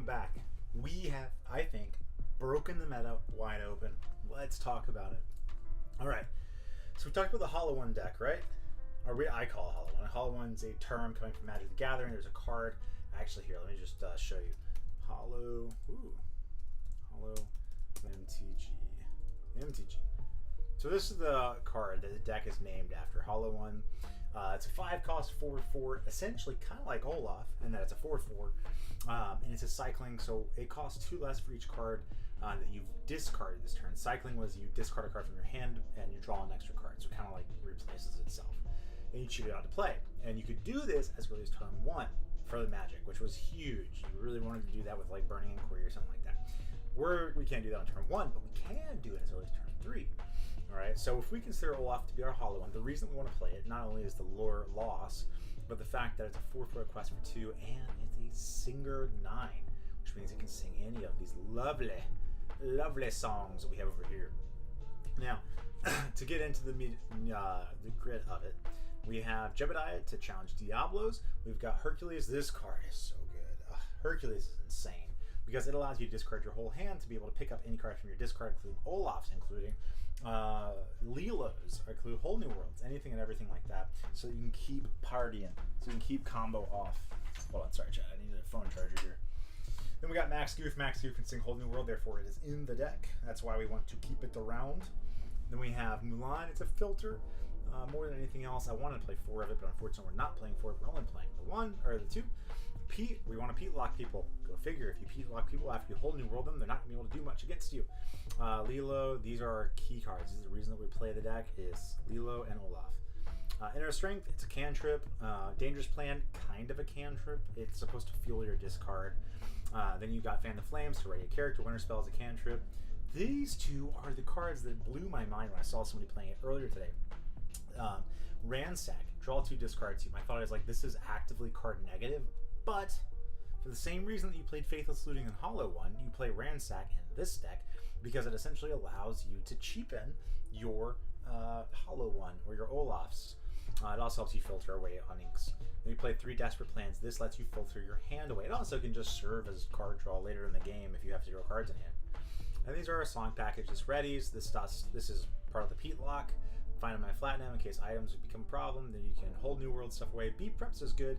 welcome back. We have, I think, broken the meta wide open. Let's talk about it. All right. So we talked about the Hollow One deck, right? I call it Hollow One. Hollow One's a term coming from Magic the Gathering. There's a card. Actually, here, let me just show you. Hollow MTG. So this is the card that the deck is named after, Hollow One. It's a 5-cost 4/4, essentially kind of like Olaf, in that it's a 4/4, and it's a cycling, so it costs 2 less for each card that you've discarded this turn. Cycling was you discard a card from your hand and you draw an extra card, so it kind of like replaces itself. And you shoot it out to play. And you could do this as early as turn 1 for the Magic, which was huge. You really wanted to do that with like Burning Inquiry or something like that. We can't do that on turn 1, but we can do it as early as turn 3. All right, so if we consider Olaf to be our Hollow One, the reason we want to play it not only is the lore loss, but the fact that it's a 4/4 quest for 2, and it's a singer 9, which means it can sing any of these lovely songs that we have over here. Now, to get into the grid of it, we have Jebediah to challenge Diablos. We've got Hercules. This card is so good. Hercules is insane because it allows you to discard your whole hand to be able to pick up any card from your discard, including Olaf's, including Lilo's, including Whole New Worlds, anything and everything like that, so you can keep partying, so you can keep combo off. Hold on, sorry, Chad, I need a phone charger here. Then we got Max Goof. Max Goof can sing Whole New World, therefore it is in the deck. That's why we want to keep it around. Then we have Mulan. It's a filter. More than anything else, I wanted to play 4 of it, but unfortunately we're not playing 4 of it. We're only playing the 1 or the 2. Pete, we want to Pete lock people. Go figure. If you Pete lock people after you Whole New World them, they're not going to be able to do much against you. Lilo, these are our key cards. This is the reason that we play the deck is Lilo and Olaf. Inner Strength, it's a cantrip. Dangerous Plan, kind of a cantrip. It's supposed to fuel your discard. Then you got Fan the Flames to ready a character. Winter Spell is a cantrip. These two are the cards that blew my mind when I saw somebody playing it earlier today. Ransack, draw 2, discard 2. My thought is like, this is actively card negative, but for the same reason that you played Faithless Looting and Hollow One, you play Ransack in this deck because it essentially allows you to cheapen your Hollow One or your Olaf's. It also helps you filter away on inks. Then you play 3 Desperate Plans. This lets you filter your hand away. It also can just serve as card draw later in the game if you have 0 cards in hand. And these are our song package. This readies. This is part of the Pete lock. Find them in Platinum in case items would become a problem. Then you can hold New World stuff away. Beat Preps is good.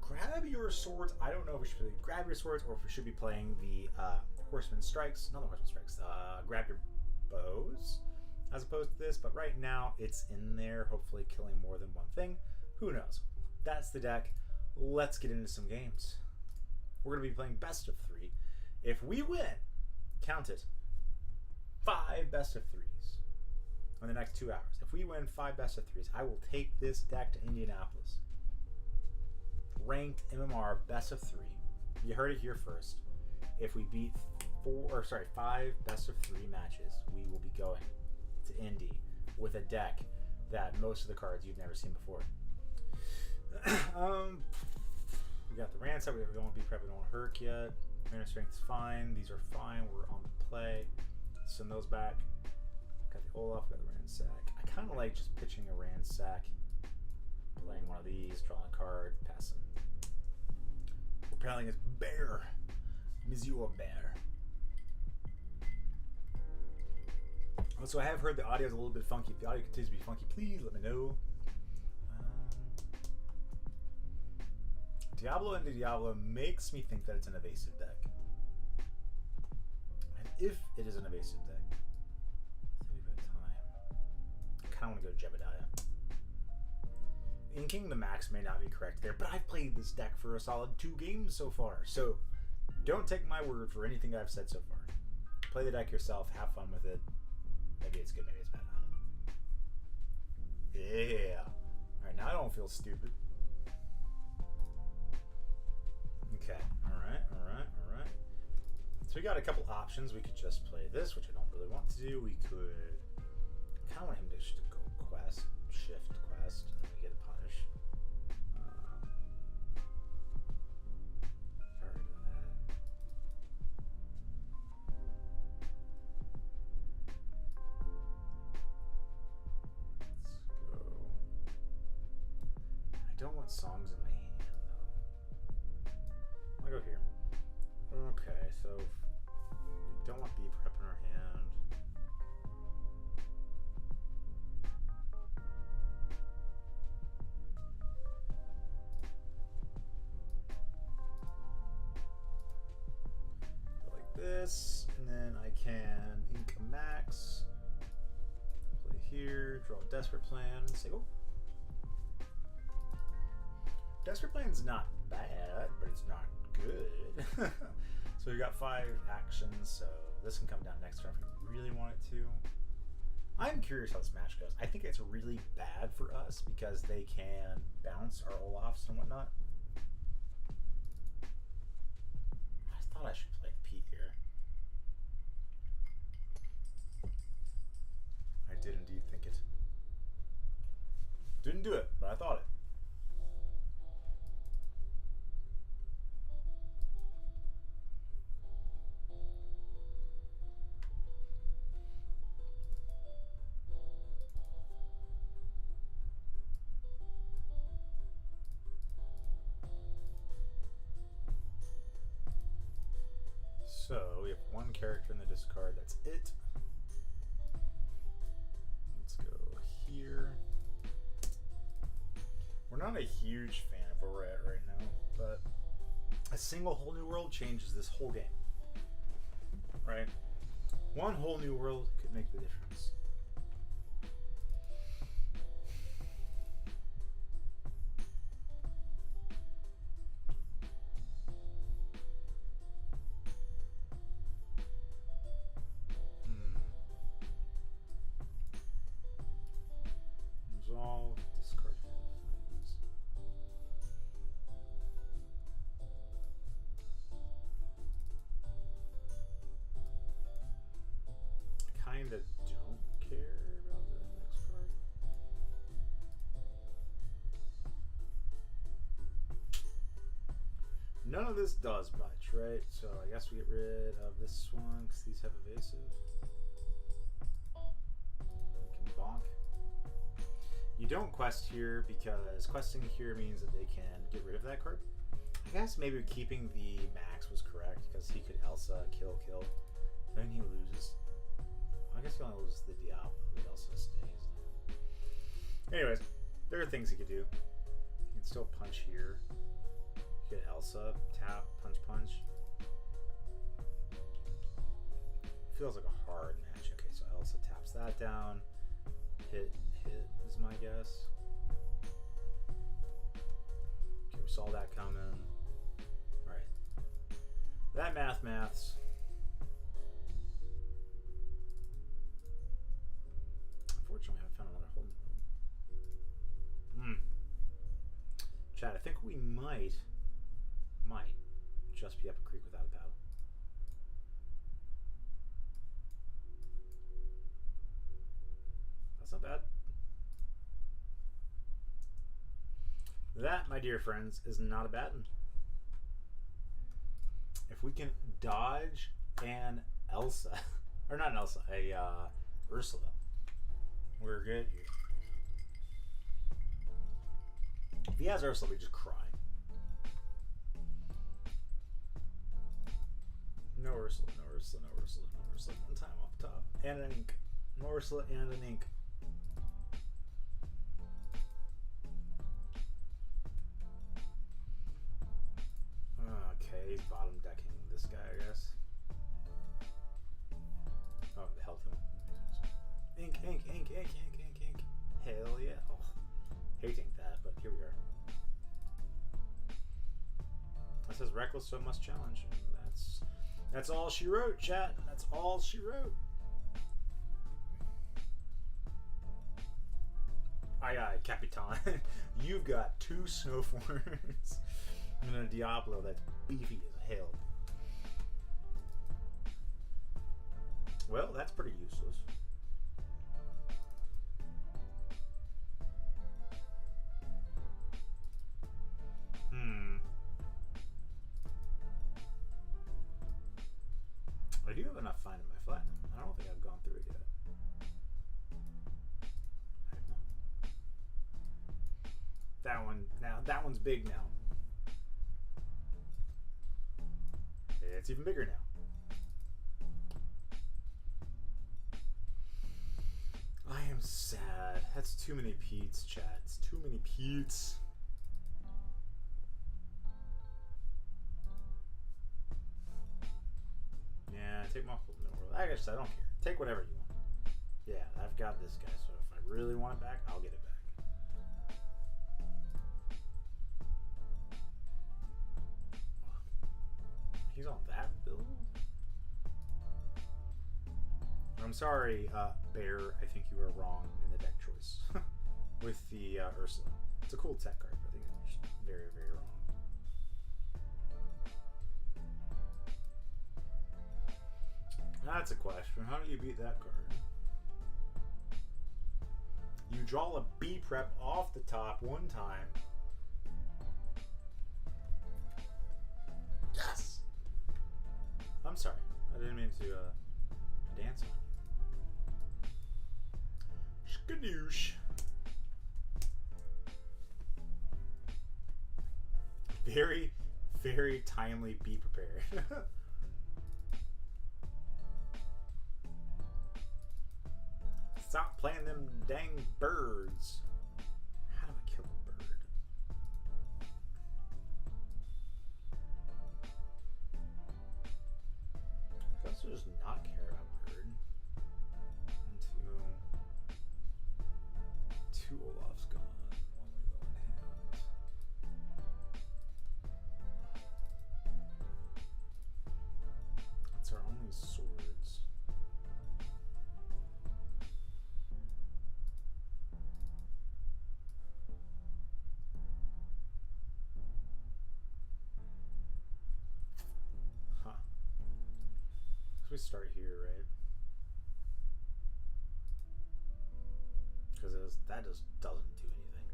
Grab your swords. I don't know if we should really grab your swords or if we should be playing the Horseman Strikes. Not the Horseman Strikes. Grab your bows as opposed to this. But right now it's in there, hopefully killing more than one thing. Who knows? That's the deck. Let's get into some games. We're going to be playing best of 3. If we win, count it, 5 best of 3s. In the next 2 hours. If we win 5 best of 3s, I will take this deck to Indianapolis. Ranked MMR best of 3. You heard it here first. If we beat 5 best of 3 matches, we will be going to Indy with a deck that most of the cards you've never seen before. We got the Ransack. We don't want to be prep. We don't want to Herc yet. Inner Strength is fine. These are fine. We're on the play. Send those back. Got the Olaf, got the Ransack. I kind of like just pitching a Ransack, playing one of these, drawing a card, passing. We're playing as Bear. Monsieur Bear. So I have heard the audio is a little bit funky. If the audio continues to be funky, please let me know. Diablo into Diablo makes me think that it's an evasive deck. And if it is an evasive deck, I want to go Jebediah. Inking the max may not be correct there, but I've played this deck for a solid 2 games so far, so don't take my word for anything I've said so far. Play the deck yourself, have fun with it. Maybe it's good, maybe it's bad, I don't know. Yeah. Alright, now I don't feel stupid. Okay, alright. So we got a couple options. We could just play this, which I don't really want to do. We could I kind of want him to just go quest, shift quest, and then we get a punish. Already done that. Let's go. I don't want songs in my hand though. I'll go here. So we don't want B prep in our hand. Go like this, and then I can ink a max. Play here, draw a desperate plan, and say, oh. Desperate Plan's not bad, but it's not good. So we've got 5 actions, so this can come down next turn if we really want it to. I'm curious how this match goes. I think it's really bad for us because they can bounce our Olafs and whatnot. I thought I should play the Pete here. I did indeed think it. Didn't do it, but I thought it. So we have 1 character in the discard, that's it. Let's go here. We're not a huge fan of where we're at right now, but a single whole new world changes this whole game. Right? 1 whole new world could make the difference. Resolve, discard things. I kinda don't care about the next card. None of this does much, right? So I guess we get rid of this one because these have evasive. We can bonk. You don't quest here because questing here means that they can get rid of that card. I guess maybe keeping the max was correct because he could Elsa kill. Then he loses. I guess he only loses the Diablo. The Elsa stays. Anyways, there are things he could do. He can still punch here. Get Elsa, tap, punch. Feels like a hard match. Okay, so Elsa taps that down. Hit is my guess. Okay, we saw that coming. Alright. That maths. Unfortunately, I haven't found another hole in the road. Chad, I think we might just be up a creek without a paddle. That's not bad. That, my dear friends, is not a bad one. If we can dodge an Elsa, or not an Elsa, a Ursula, we're good here. If he has Ursula, we just cry. No Ursula. One time off the top. And an ink. No Ursula and an ink. Okay, he's bottom decking this guy, I guess. Oh, the healthy one. Ink. Hell yeah. Oh, hating that, but here we are. That says reckless, so must challenge. And that's all she wrote, chat. That's all she wrote. Aye, Capitan. You've got 2 Snowforms and a Diablo that's beefy as hell. Well, that's pretty useless. I do have enough finding my flat. I don't think I've gone through it yet. I have not. That one's big now. It's even bigger now. sad. That's too many Pete's, chat. It's too many Pete's. Yeah, take multiple middle. I guess I don't care. Take whatever you want. Yeah, I've got this guy, so if I really want it back, I'll get it back. He's on that build? I'm sorry, Bear. I think you were wrong in the deck choice with the Ursula. It's a cool tech card, but I think it's just very, very wrong. That's a question. How do you beat that card? You draw a B prep off the top one time. Yes! I'm sorry. I didn't mean to dance on you. Skadoosh. Very, very timely. Be prepared. Stop playing them dang birds. How do I kill a bird? I also just not care about bird. Until two Olaf's gone. One we will in hand. That's our only swords. We start here, right? Because that just doesn't do anything.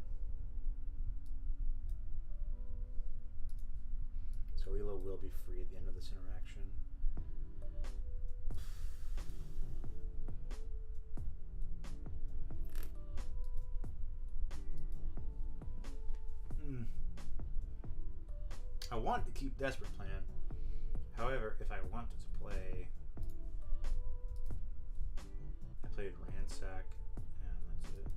So Lilo will be free at the end of this interaction. I want to keep Desperate Plan. However, if I wanted to play... I played Ransack, and that's it.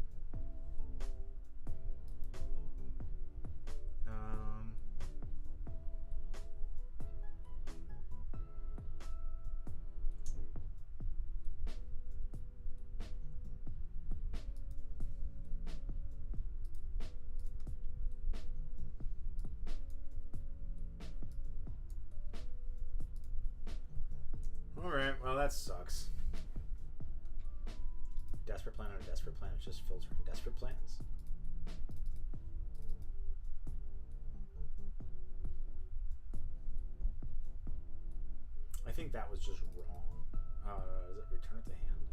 Alright, well that sucks. Desperate Plan on a Desperate Plan, it's just filtering Desperate Plans. I think that was just wrong. Does it return it to hand?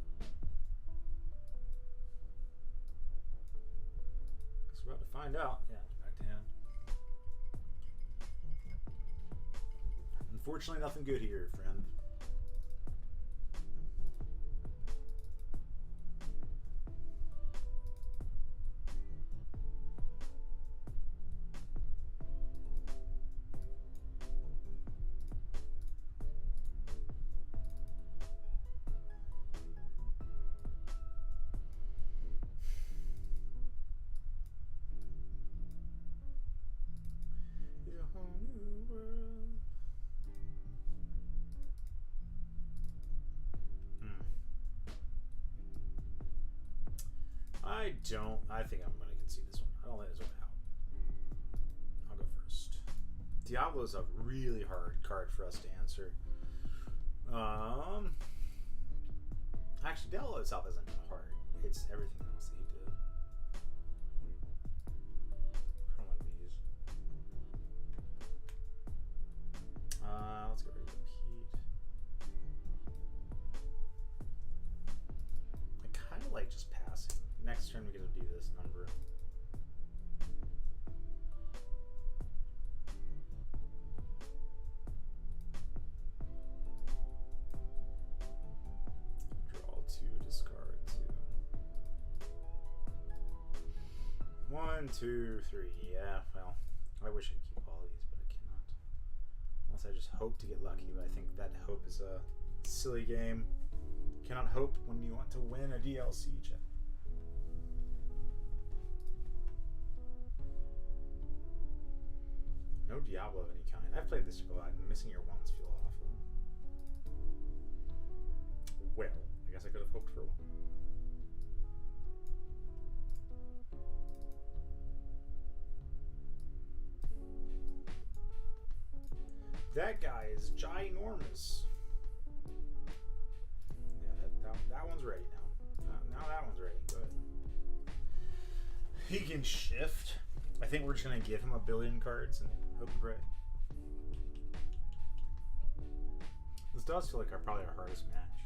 Guess we're about to find out. Yeah, it's back to hand. Unfortunately, nothing good here, friend. I think I'm going to concede this one. I don't let this one out. I'll go first. Diablo's a really hard card for us to answer. Actually, Diablo itself isn't hard. It's everything else that he did. I don't like these. Let's get rid of the Pete. I kind of like just passing. Next turn we get to do this number. Draw 2, discard 2. 1, 2, 3. Yeah, well, I wish I could keep all these, but I cannot. Unless I just hope to get lucky, but I think that hope is a silly game. Cannot hope when you want to win a DLC, chat. No Diablo of any kind. I've played this a lot, and missing your ones feel awful. Well, I guess I could have hoped for one. That guy is ginormous. Yeah, that one's ready now. Now that one's ready. Go ahead. He can shift. I think we're just going to give him a billion cards and hope and pray. This does feel like probably our hardest match.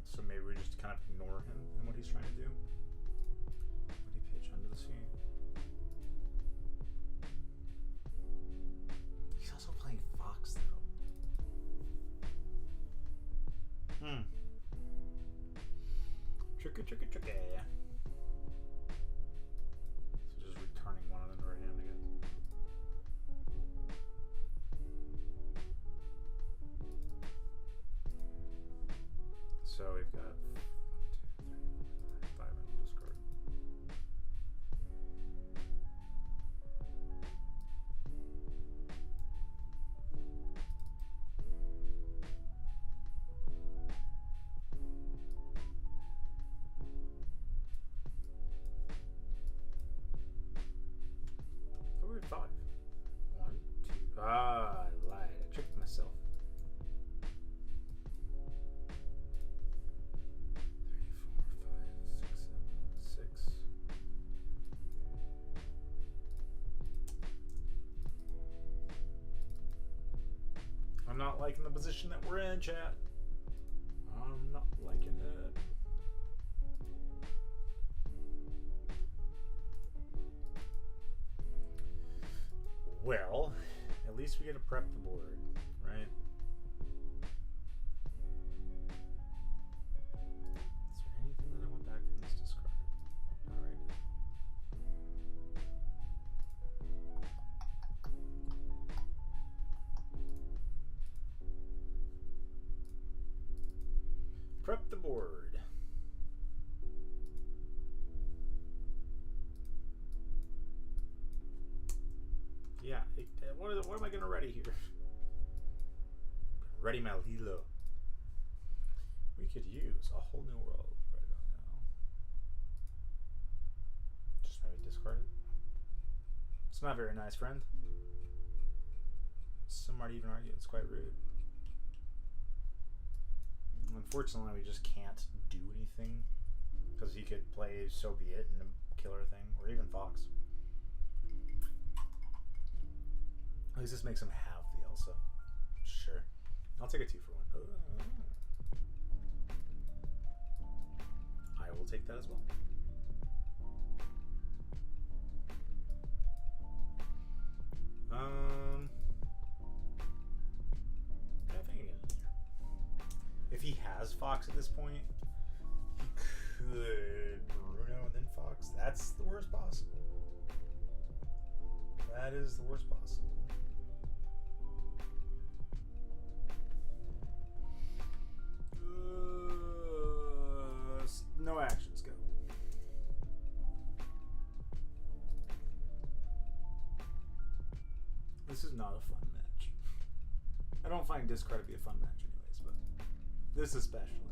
So maybe we just kind of ignore him and what he's trying to do. What did he pitch under the sea? He's also playing Fox though. Tricky. So just returning one of them to our hand again. So we've got 1, 2, 3, 4, 5 in the discard. So we're at 5. 1, 2. I lied. I tricked myself. 6. I'm not liking the position that we're in, chat. I'm not liking it. Well, at least we get to prep the board, right? Is there anything that I want back from this discard? Not right now. Prep the board. Yeah, what am I going to ready here? Ready my Lilo. We could use a whole new world right about now. Just maybe discard it. It's not very nice, friend. Some might even argue it's quite rude. Unfortunately, we just can't do anything because he could play So Be It and a killer thing, or even Fox. At least this makes him have the Elsa. Sure. I'll take a 2 for 1. I will take that as well. I think I get it here. If he has Fox at this point, he could Bruno and then Fox. That's the worst possible. That is the worst possible. No actions, go. This is not a fun match. I don't find discard to be a fun match anyways, but this especially.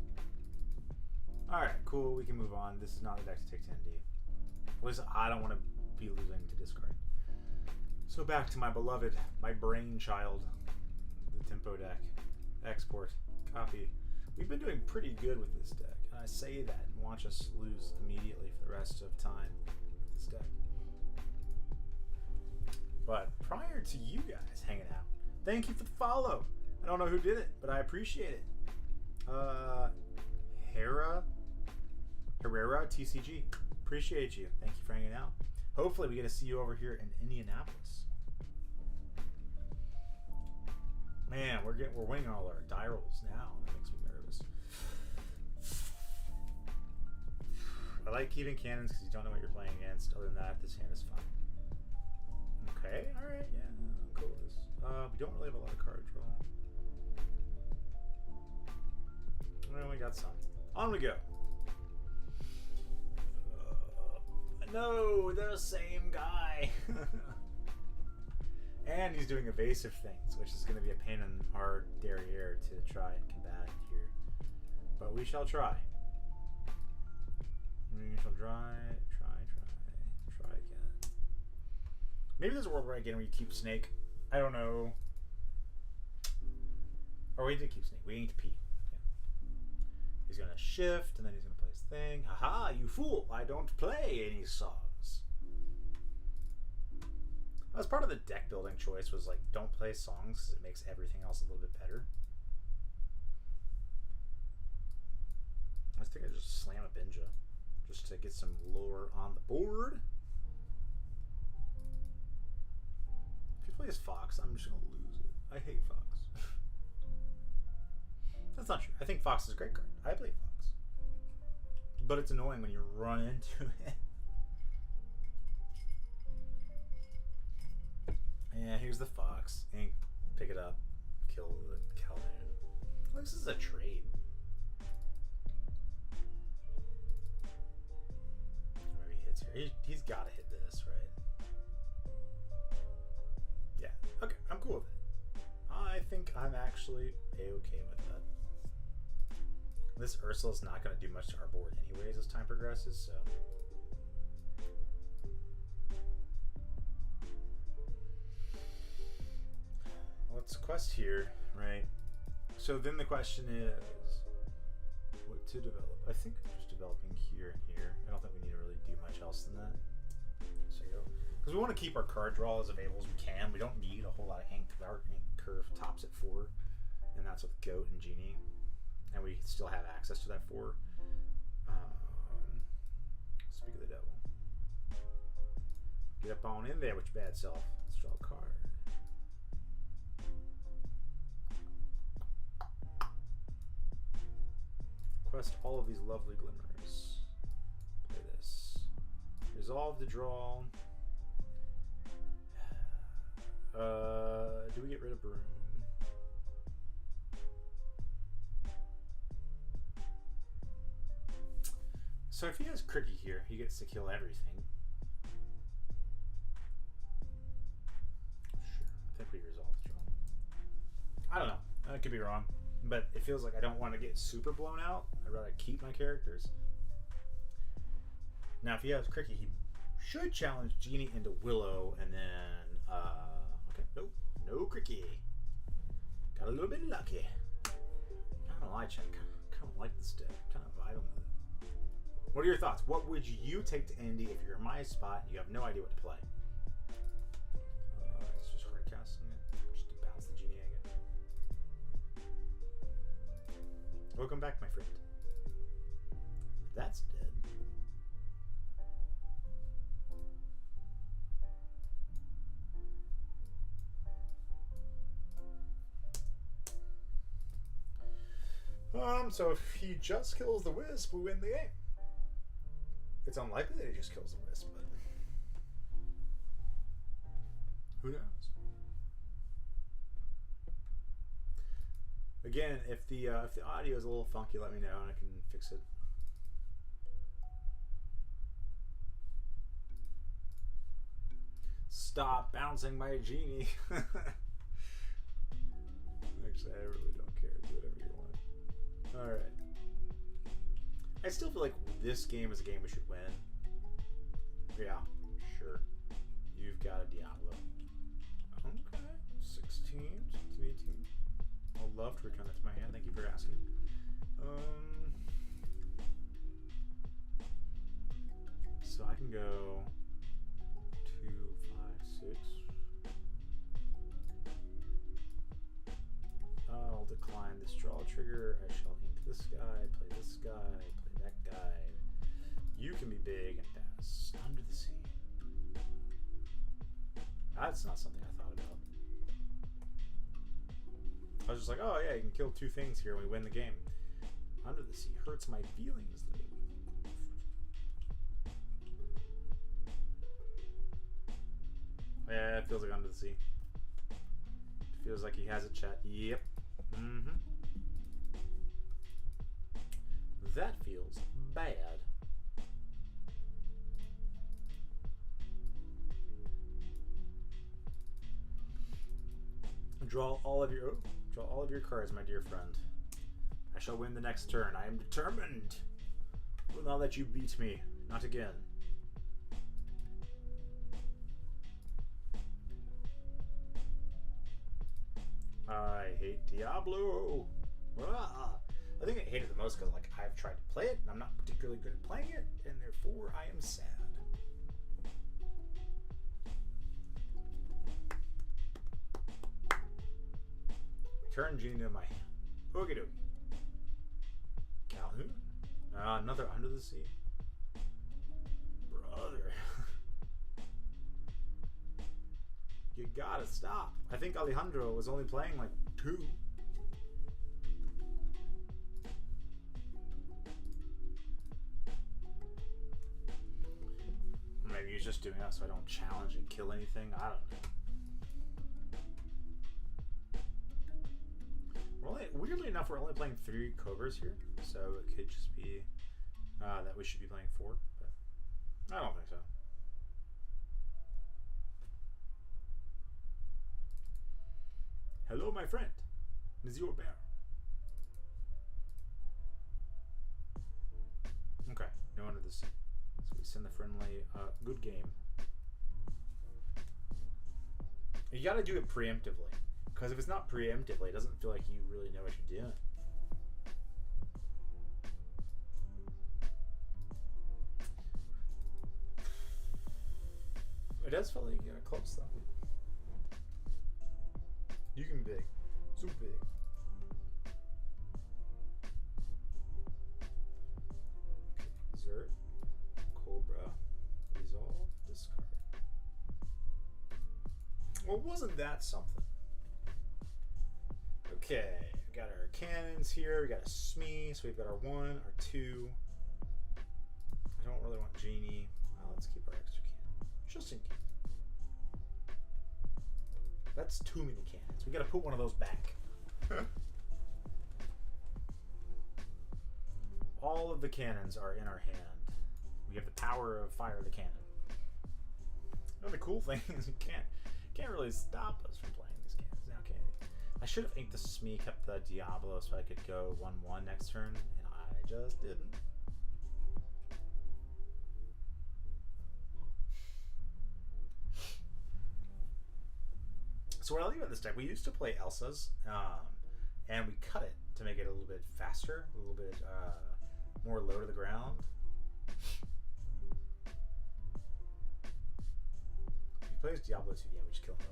Alright, cool, we can move on. This is not the deck to take 10D. At least I don't want to be losing to discard. So back to my beloved, my brainchild, the Tempo deck. Export, copy. We've been doing pretty good with this deck, and I say that and watch us lose immediately for the rest of time with this deck. But prior to you guys hanging out, thank you for the follow. I don't know who did it, but I appreciate it. Herrera TCG, appreciate you. Thank you for hanging out. Hopefully we get to see you over here in Indianapolis. Man, we're winning all our die rolls now. That makes me nervous. I like keeping cannons because you don't know what you're playing against. Other than that, this hand is fine. Okay, alright, yeah, I'm cool with this. We don't really have a lot of card draw. We only got some. On we go. No, the same guy. And he's doing evasive things, which is going to be a pain in our derriere to try and combat here. But we shall try. We shall try again. Maybe there's a world where again where you keep Snake. I don't know. Or we did keep Snake. We need to P. Yeah. He's going to shift, and then he's going to play his thing. Haha, you fool! I don't play any songs. As part of the deck building choice was like, don't play songs because it makes everything else a little bit better. I think I just slam a Binja just to get some lore on the board. If he plays Fox, I'm just going to lose it. I hate Fox. That's not true. I think Fox is a great card. I play Fox. But it's annoying when you run into it. Yeah, here's the Fox. Ink, pick it up, kill the Calhoun. Well, this is a trade. Maybe he hits here. He's got to hit this, right? Yeah. Okay, I'm cool with it. I think I'm actually a-okay with that. This Ursula's not going to do much to our board anyways as time progresses, so... Let's quest here, right? So then the question is, what to develop? I think I'm just developing here and here. I don't think we need to really do much else than that. So, because we want to keep our card draw as available as we can. We don't need a whole lot of ink. Our ink curve tops at 4, and that's with Goat and Genie, and we still have access to that 4. Speak of the devil. Get up on in there with your bad self. Let's draw a card. Quest all of these lovely glimmers. Play this. Resolve the draw. Do we get rid of Broom? So if he has Cricky here, he gets to kill everything. Sure. I think we resolve the draw. I don't know. I could be wrong. But it feels like I don't want to get super blown out. I'd rather keep my characters. Now, if he has Cricky, he should challenge Genie into Willow, and then, okay, nope, no Cricky. Got a little bit lucky. Not gonna lie, Chen, kind of like this deck. Kind of vibing with it. What are your thoughts? What would you take to Indy if you're in my spot and you have no idea what to play? It's just hard casting it, just to bounce the Genie again. Welcome back, my friend. That's dead. So if he just kills the Wisp, we win the game. It's unlikely that he just kills the Wisp, but who knows? Again, if the audio is a little funky, let me know and I can fix it. Stop bouncing my Genie. Actually, I really don't care. Do whatever you want. Alright. I still feel like this game is a game we should win. Yeah, sure. You've got a Diablo. Okay. 16, 18. I'll love to return that to my hand. Thank you for asking. So I can go 2, 5, 6. I'll decline this draw trigger. I shall ink this guy, play this guy, play that guy. You can be big and pass. Under the Sea. That's not something I thought about. I was just like, oh yeah, you can kill 2 things here and we win the game. Under the Sea hurts my feelings though. Yeah, it feels like Under the Sea. It feels like he has a chat. Yep. Mm-hmm. That feels bad. Draw all of your cards, my dear friend. I shall win the next turn. I am determined. Will not let you beat me. Not again. I hate Diablo. Ah. I think I hate it the most because like I've tried to play it and I'm not particularly good at playing it, and therefore I am sad. Return Genie to my hand. Okie dokie. Calhoun? Another Under the Sea. Brother. You gotta stop. I think Alejandro was only playing like 2. Maybe he's just doing that so I don't challenge and kill anything. I don't know. Weirdly enough, we're only playing 3 Cobras here, so it could just be that we should be playing 4, but I don't think so. Hello, my friend. Is your bear? Okay, no Under the Sea. So we send the friendly. Good game. You gotta do it preemptively. Because if it's not preemptively, it doesn't feel like you really know what you're doing. It does feel like you got close though. You can be big. So big. Okay, Zert. Cobra. Resolve. Discard. Well, wasn't that something? Okay, we got our cannons here. We got a Smee, so we've got our 1, our 2. I don't really want Genie. Let's keep our extra cannon, just in case. That's too many cannons. We got to put one of those back. All of the cannons are in our hand. We have the power of fire the cannon. Another cool thing is you can't really stop us from playing these cannons now, can you? I should have inked the Smee, kept the Diablo so I could go 1/1 next turn, and I just didn't. So what I leave in this deck, we used to play Elsa's, and we cut it to make it a little bit faster, a little bit more low to the ground. If he plays Diablo 2, yeah, we just kill him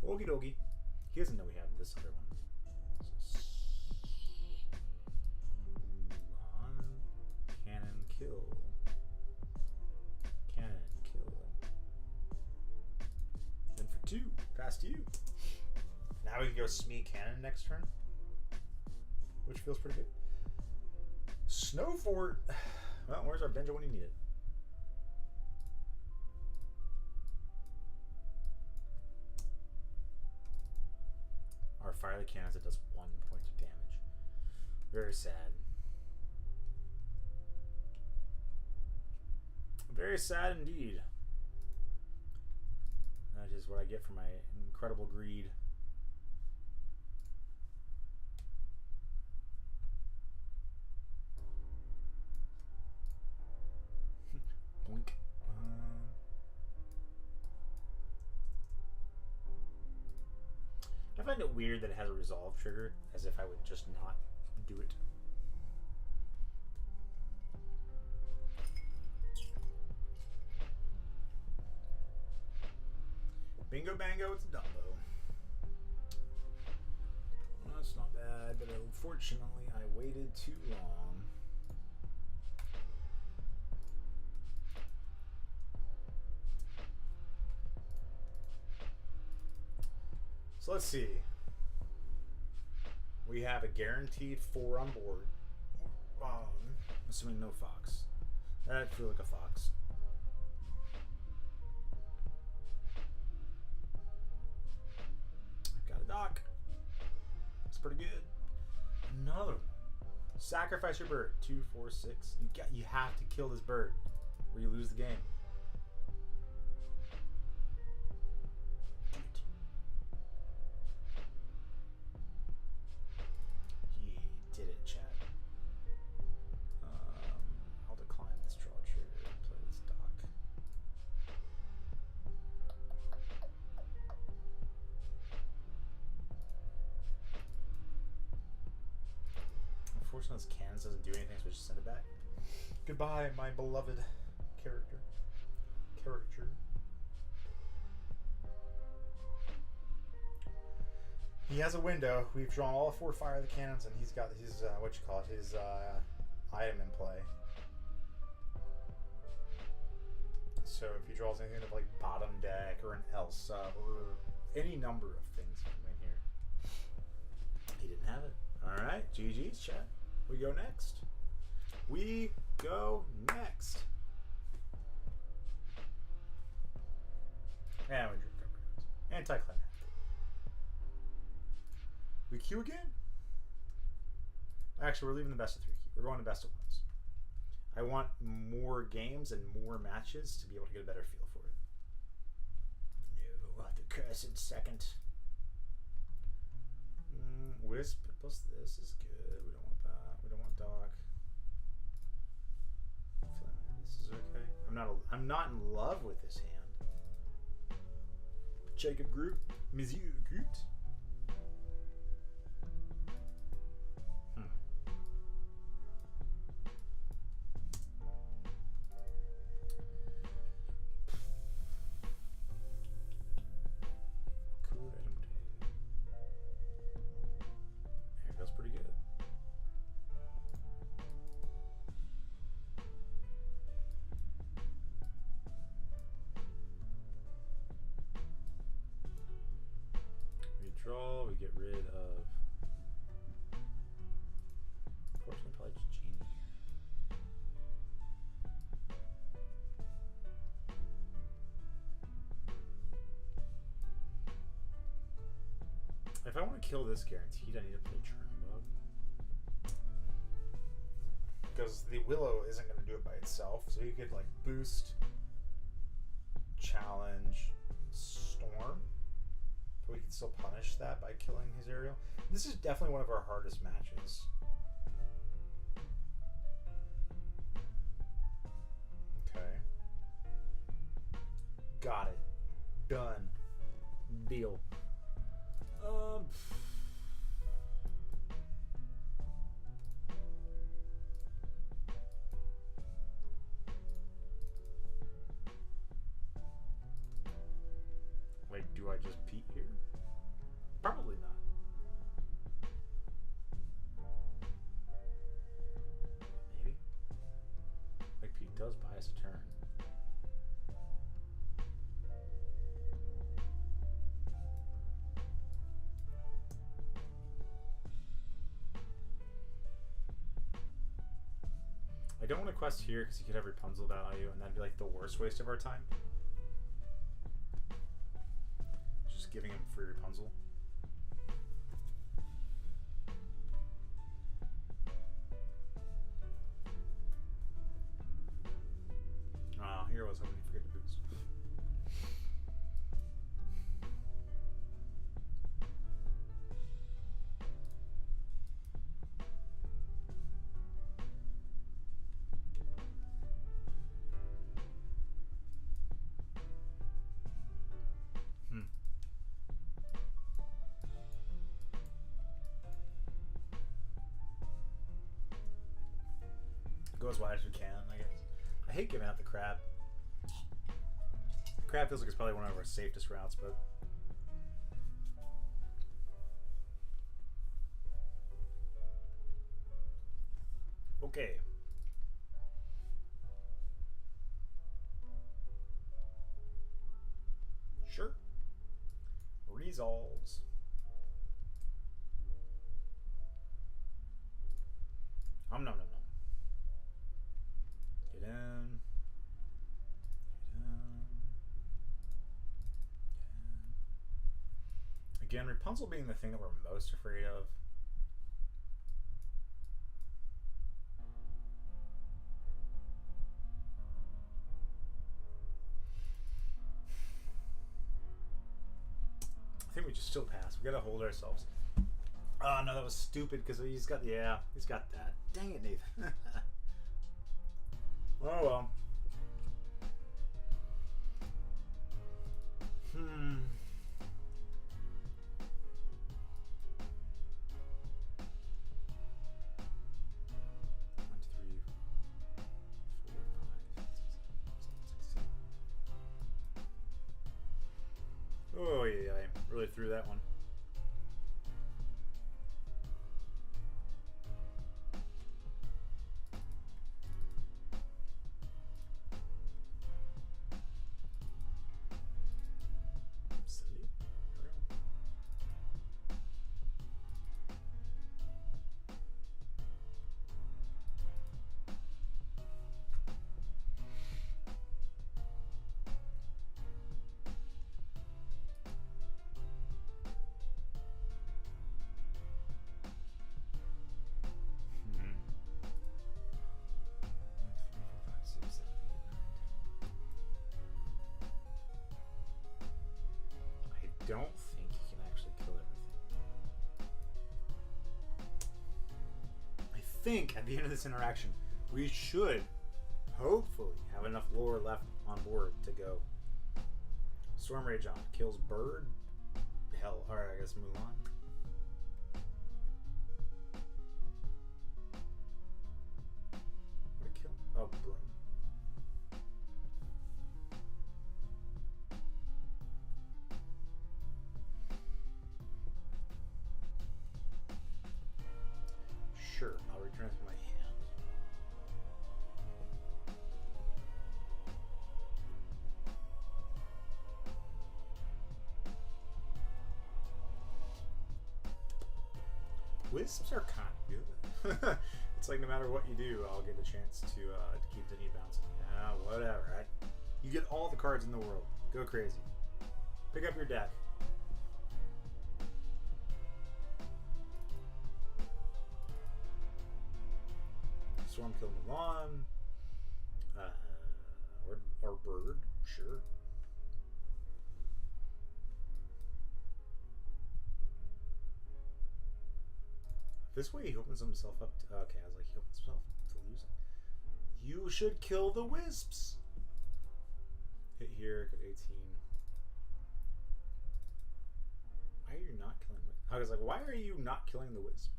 both. Okie dokie. He doesn't know we have this other one. On. Cannon kill. Cannon kill. Then for 2, past you. Now we can go Smee Cannon next turn, which feels pretty good. Snow Fort. Well, where's our Benja when you need it? Our fire the cannons, it does 1 point of damage. Very sad. Very sad indeed. That is what I get for my incredible greed. Boink. I find it weird that it has a resolve trigger, as if I would just not do it. Bingo bango, it's a Dumbo. Well, that's not bad, but unfortunately I waited too long. So let's see. We have a guaranteed 4 on board. Assuming no fox. That'd feel like a fox. I've got a dock. That's pretty good. Another one. Sacrifice your bird. 2, 4, 6. You have to kill this bird, or you lose the game. He did it, chat. I'll decline this draw trigger. Play this dock. Unfortunately, this cannons doesn't do anything, so we just send it back. Goodbye, my beloved character. He has a window. We've drawn all 4 fire of the cannons, and he's got his his item in play. So if he draws anything of like bottom deck or an Elsa or any number of things in here, he didn't have it. All right, GG's chat. We go next. And we drew cards. Anticlimactic. We queue again? Actually, we're leaving the best of 3 queue. We're going to best of 1s. I want more games and more matches to be able to get a better feel for it. No, the cursed second. Wisp plus this is good. We don't want that. We don't want Doc. This is okay. I'm not in love with this hand. Jacob Groot. Monsieur Groot. Pretty good. We draw, we get rid of, unfortunately, probably just Genie here. If I want to kill this guaranteed, I need to play Churn. Because the Willow isn't going to do it by itself, so he could like boost, challenge, Storm, but we could still punish that by killing his aerial. This is definitely one of our hardest matches. Okay. Got it. Done. Deal. Wait, do I just peek here? Probably not. Maybe. Like peek does buy us a turn. I don't want to quest here because you could have Rapunzel value, and that'd be like the worst waste of our time. Just giving him free Rapunzel. Oh, here I was hoping to forget to boost. Go as wide as we can, I guess. I hate giving out the crab. The crab feels like it's probably one of our safest routes, but okay. Sure. Resolves. Nom nom nom. Get in. Again, Rapunzel being the thing that we're most afraid of. I think we just still pass. We gotta hold ourselves. Oh no, that was stupid because he's got that. Dang it, Nathan. Oh well. Hmm. 1, 2, 3, 4, 5, 6, 7, 8, 9, 10. Oh yeah, I really threw that one. Silly. I don't think he can actually kill everything. I think at the end of this interaction, we should hopefully have enough lore left on board to go. Storm Rage on kills Bird. Hell, or I guess Mulan. What a kill? Oh, Broom. Sure, I'll return it to my hand. Wisps are kind of good. It's like no matter what you do, I'll get a chance to keep the knee bouncing. Yeah, whatever. Right? You get all the cards in the world. Go crazy. Pick up your deck. Storm kill Mulan. Or Bird. Sure. This way he opens himself up to... Okay, I was like, he opens himself up to losing. You should kill the Wisps. Hit here, go to 18. Why are you not killing Wisp? I was like, why are you not killing the Wisp?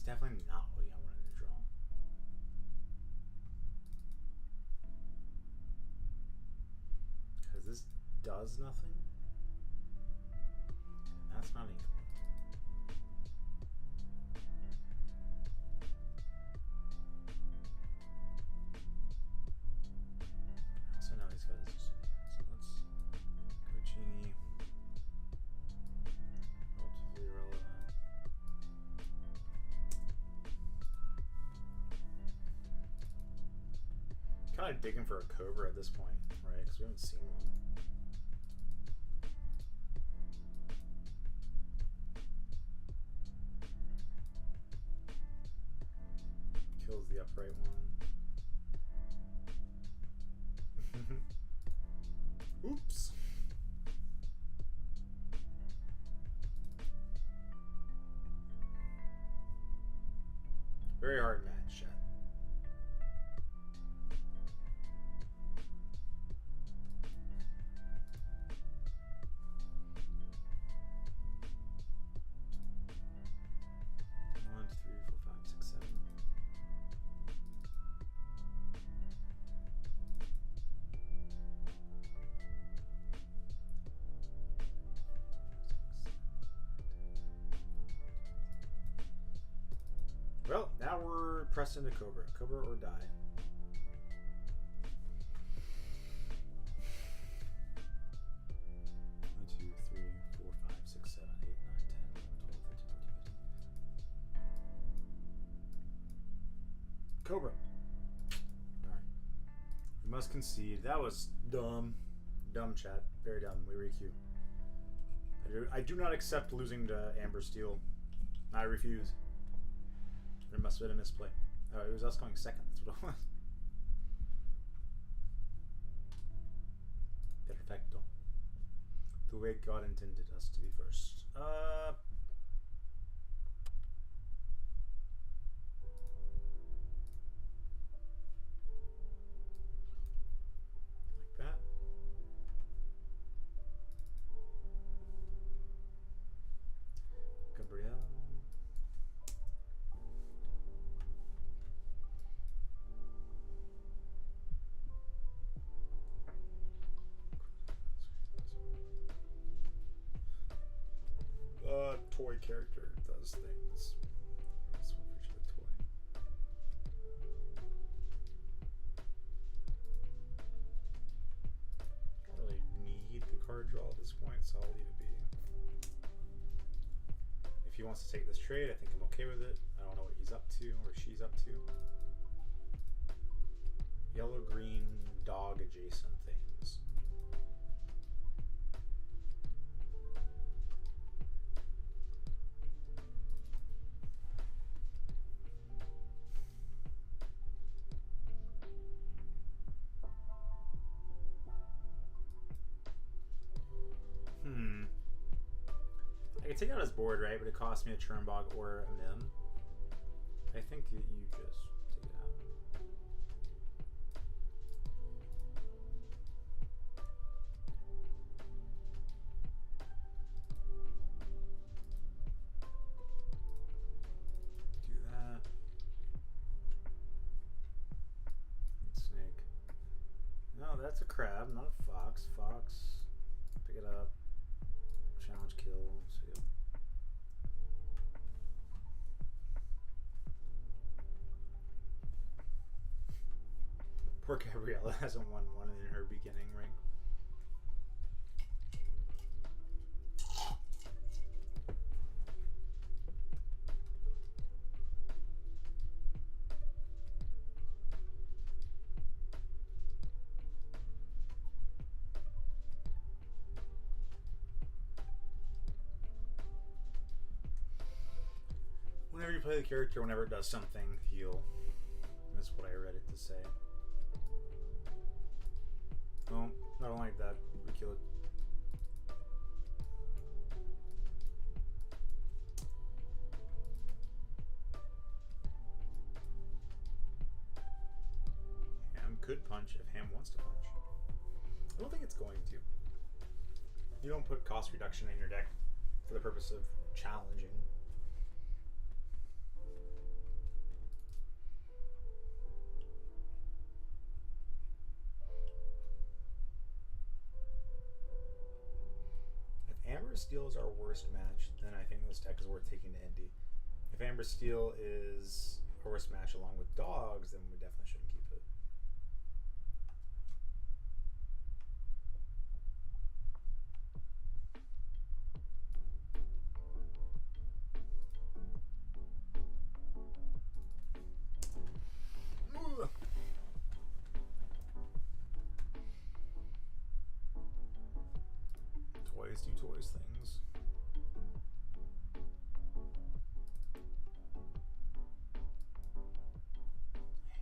Definitely not what I wanted to draw. Because this does nothing. And that's not anything. So now he's got his. So let's go Genie. Relatively irrelevant. Kind of digging for a Cobra at this point, right? Because we haven't seen one. Kills the upright one. Oops. Very hard match, chat. Well, now we're pressed into Cobra. Cobra or die. One, 2, 3, 4, 5, 6, 7, 8, 9, 10, 11, 12, 13, 14, 15. Cobra. Darn. We must concede. That was dumb. Dumb, chat. Very dumb. We re-queue. I do not accept losing to Amber Steel. I refuse. There must have been a misplay. Oh, it was us going second. That's what it was. Perfecto. The way God intended us to be first. Like that. Gabrielle. Toy character does things. This one for the toy. I don't really need the card draw at this point, so I'll leave it be. If he wants to take this trade, I think I'm okay with it. I don't know what he's up to or she's up to. Yellow, green, dog adjacent things. I can take out his board, right? But it costs me a Churnbog or a Mim. I think that you just take it out. Do that. Snake. No, that's a crab, not a fox. Fox. Pick it up. Challenge kill. So yeah. Poor Gabriella hasn't won one in her beginning ring. Whenever you play the character, whenever it does something, heal. That's what I read it to say. No, I don't like that. We kill it. Ham could punch if Ham wants to punch. I don't think it's going to. You don't put cost reduction in your deck for the purpose of challenging. Amber Steel is our worst match, then I think this deck is worth taking to Indy. If Amber Steel is our worst match along with dogs, then we definitely shouldn't keep it. Toys do toys things.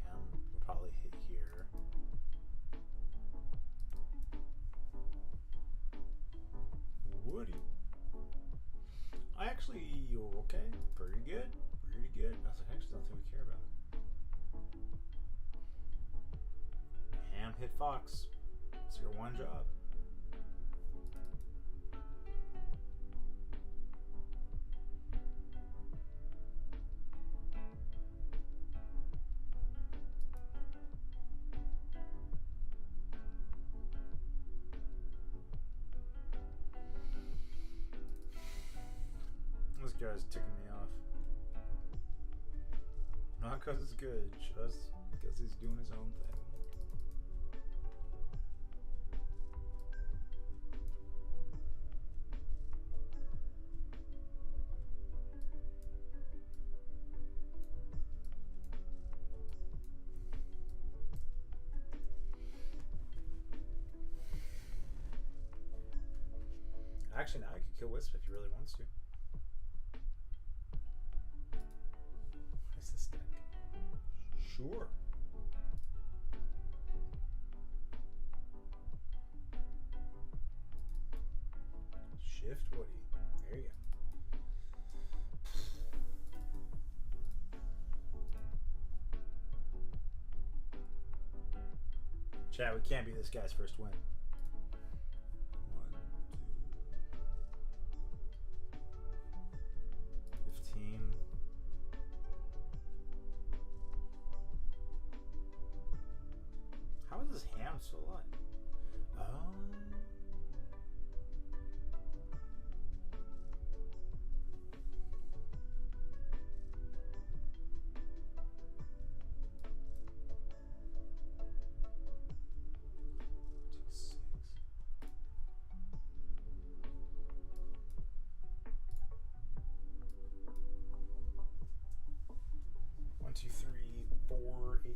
Ham will probably hit here. Woody. I actually, okay, pretty good. Pretty good. I was like, actually, nothing we care about. Ham hit Fox. It's your one job. This guy's ticking me off. Not because it's good, just because he's doing his own thing. Actually, now I could kill Wisp if he really wants to. What is this deck? Sure. Shift Woody. There you go. Chat, we can't be this guy's first win. 1, 2, 15. How is this ham still alive? Oh. One, two, three, 4, 18.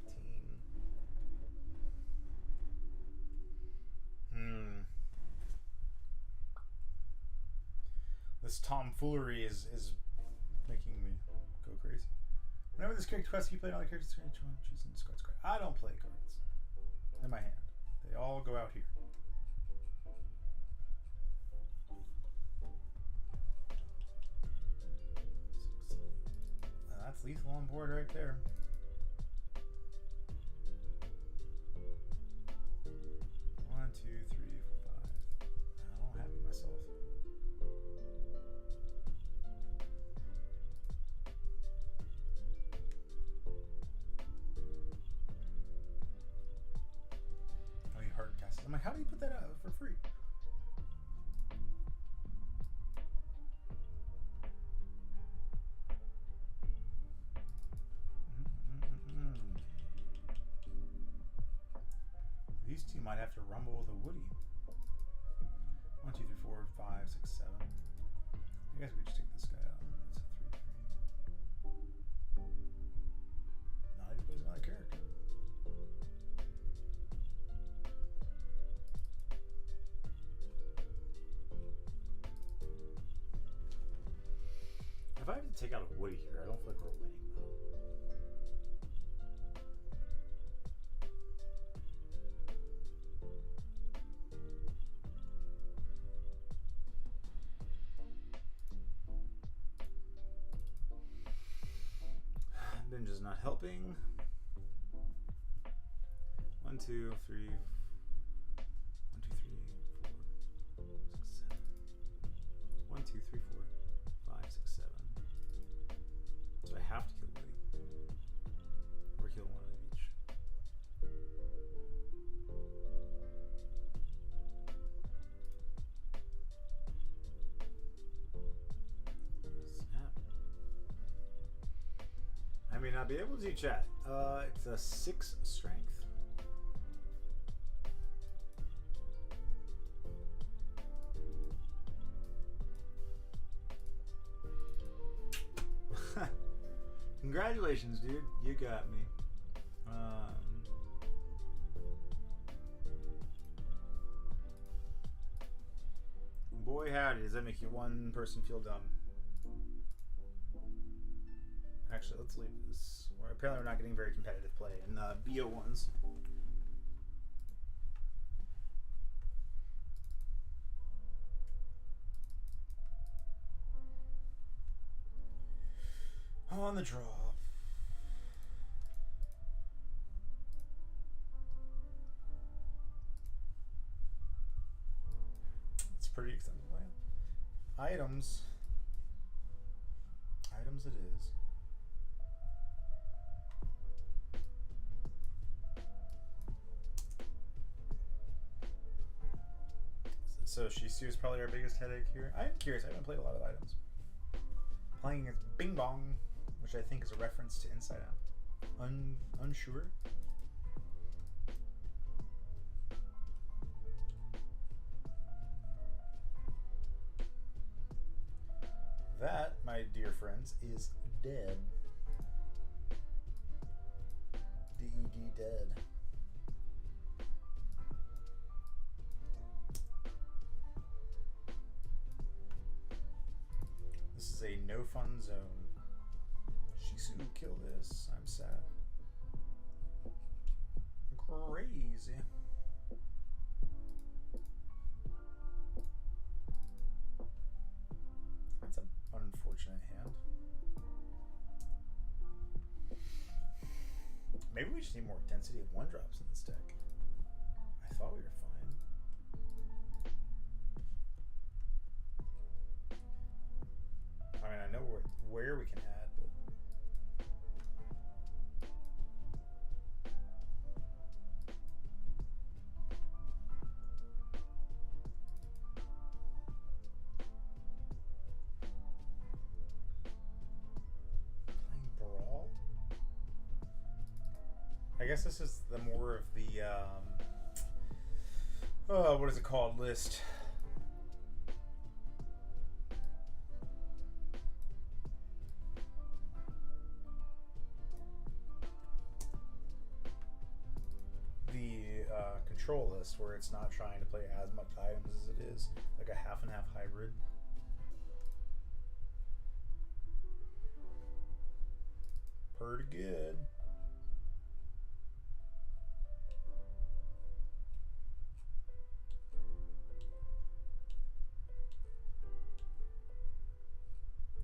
This tomfoolery is making me go crazy. Whenever this character quest, you play all the characters, choosing the cards. I don't play cards in my hand. They all go out here. That's lethal on board right there. One, two, three, 4, 5. I don't have it myself. Oh, you hard cast. I'm like, how do you put that out for free? These two might have to rumble with a Woody. 1, 2, 3, 4, 5, 6, 7. I guess we could just take this guy out. It's a 3, 3. Not even plays another character. If I have to take out a Woody here, I don't feel like we're winning though. Ninja's not helping. 1, 2, 3. 1, 2, 3, 4, 6, 7. 1, 2, 3, 4, 5, 6, 7. So I have to kill Woody. Or kill one of each. Snap. I may not be able to chat. It's a 6 strength. Congratulations, dude. You got me. Boy, howdy, does that make you one person feel dumb? Actually, let's leave this. Apparently, we're not getting very competitive play in BO1s. On the draw. It's pretty exciting. Items. Items it is. So Shisu's probably our biggest headache here. I'm curious. I haven't played a lot of items. Playing as Bing Bong, which I think is a reference to Inside Out. Unsure. That, my dear friends, is dead. D-E-D, dead. a no fun zone. Shisu, kill this. I'm sad. Crazy. That's an unfortunate hand. Maybe we just need more density of 1-drops in this deck. I thought we were fine. I mean, I know where we can add, but playing Brawl? I guess this is the more of the what is it called list. Control list where it's not trying to play as much items as it is, like a half and half hybrid. Pretty good.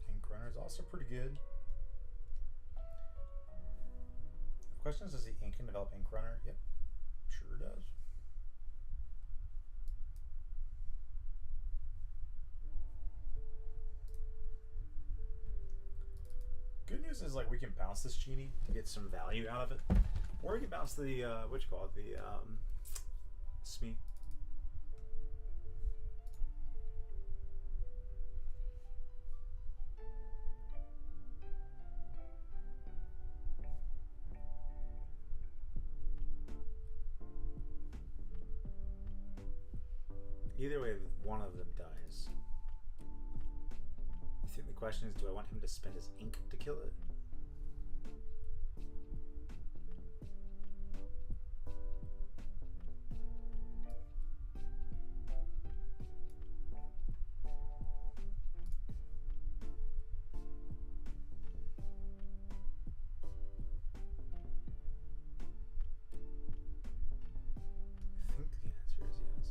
Ink Runner is also pretty good. The question is, does the ink can develop Ink Runner? Yep, sure does. Good news is, like, we can bounce this genie to get some value out of it, or we can bounce the what you call it, the Smee. Either way, one of them dies. I think the question is, do I want him to spend his ink to kill it? I think the answer is yes.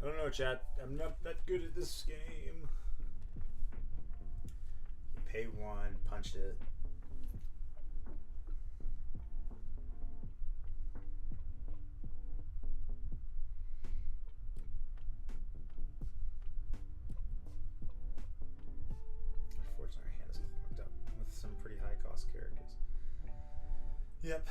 I don't know, chat. I'm not that good at this game. You pay 1, punch it. Unfortunately, our hand is clogged up with some pretty high cost characters. Yep.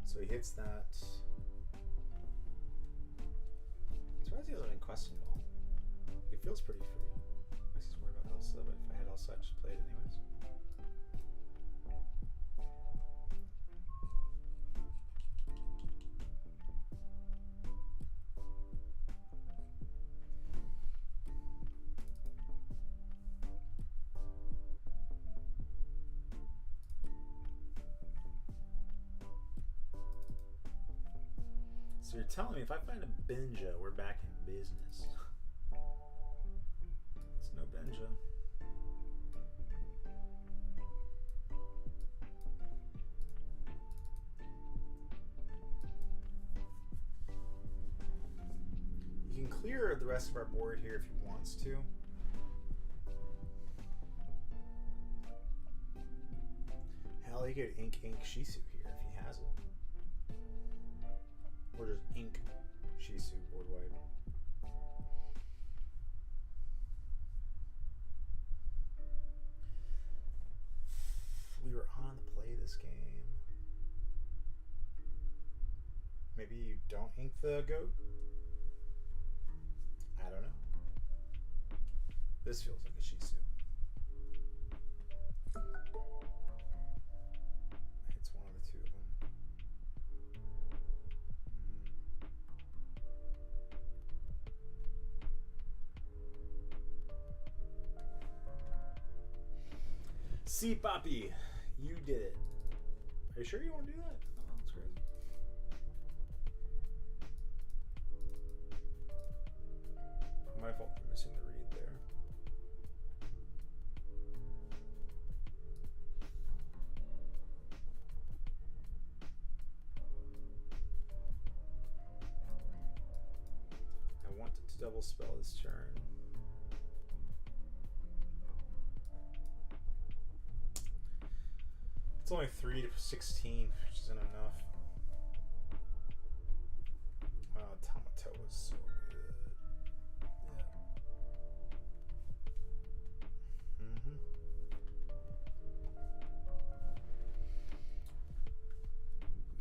So he hits that. Surprised he hasn't been questioned at all. He feels pretty free. I guess he's worried about Elsa, but if I had Elsa, I'd just play it anyways. So you're telling me if I find a Benja, we're back in business. It's no Benja. You can clear the rest of our board here if he wants to. Hell, he could ink Shisu here if he has it. Or just ink Shisu board wipe. We were on the play this game. Maybe you don't ink the goat? I don't know. This feels like a Shisu. Hits one of the two of them. See, Poppy, you did it. Are you sure you want to do that? Oh, that's crazy. My fault for missing the read there. I want it to double spell this turn. It's only 3 to 16, which isn't enough. Wow, Tomato was so good. Yeah.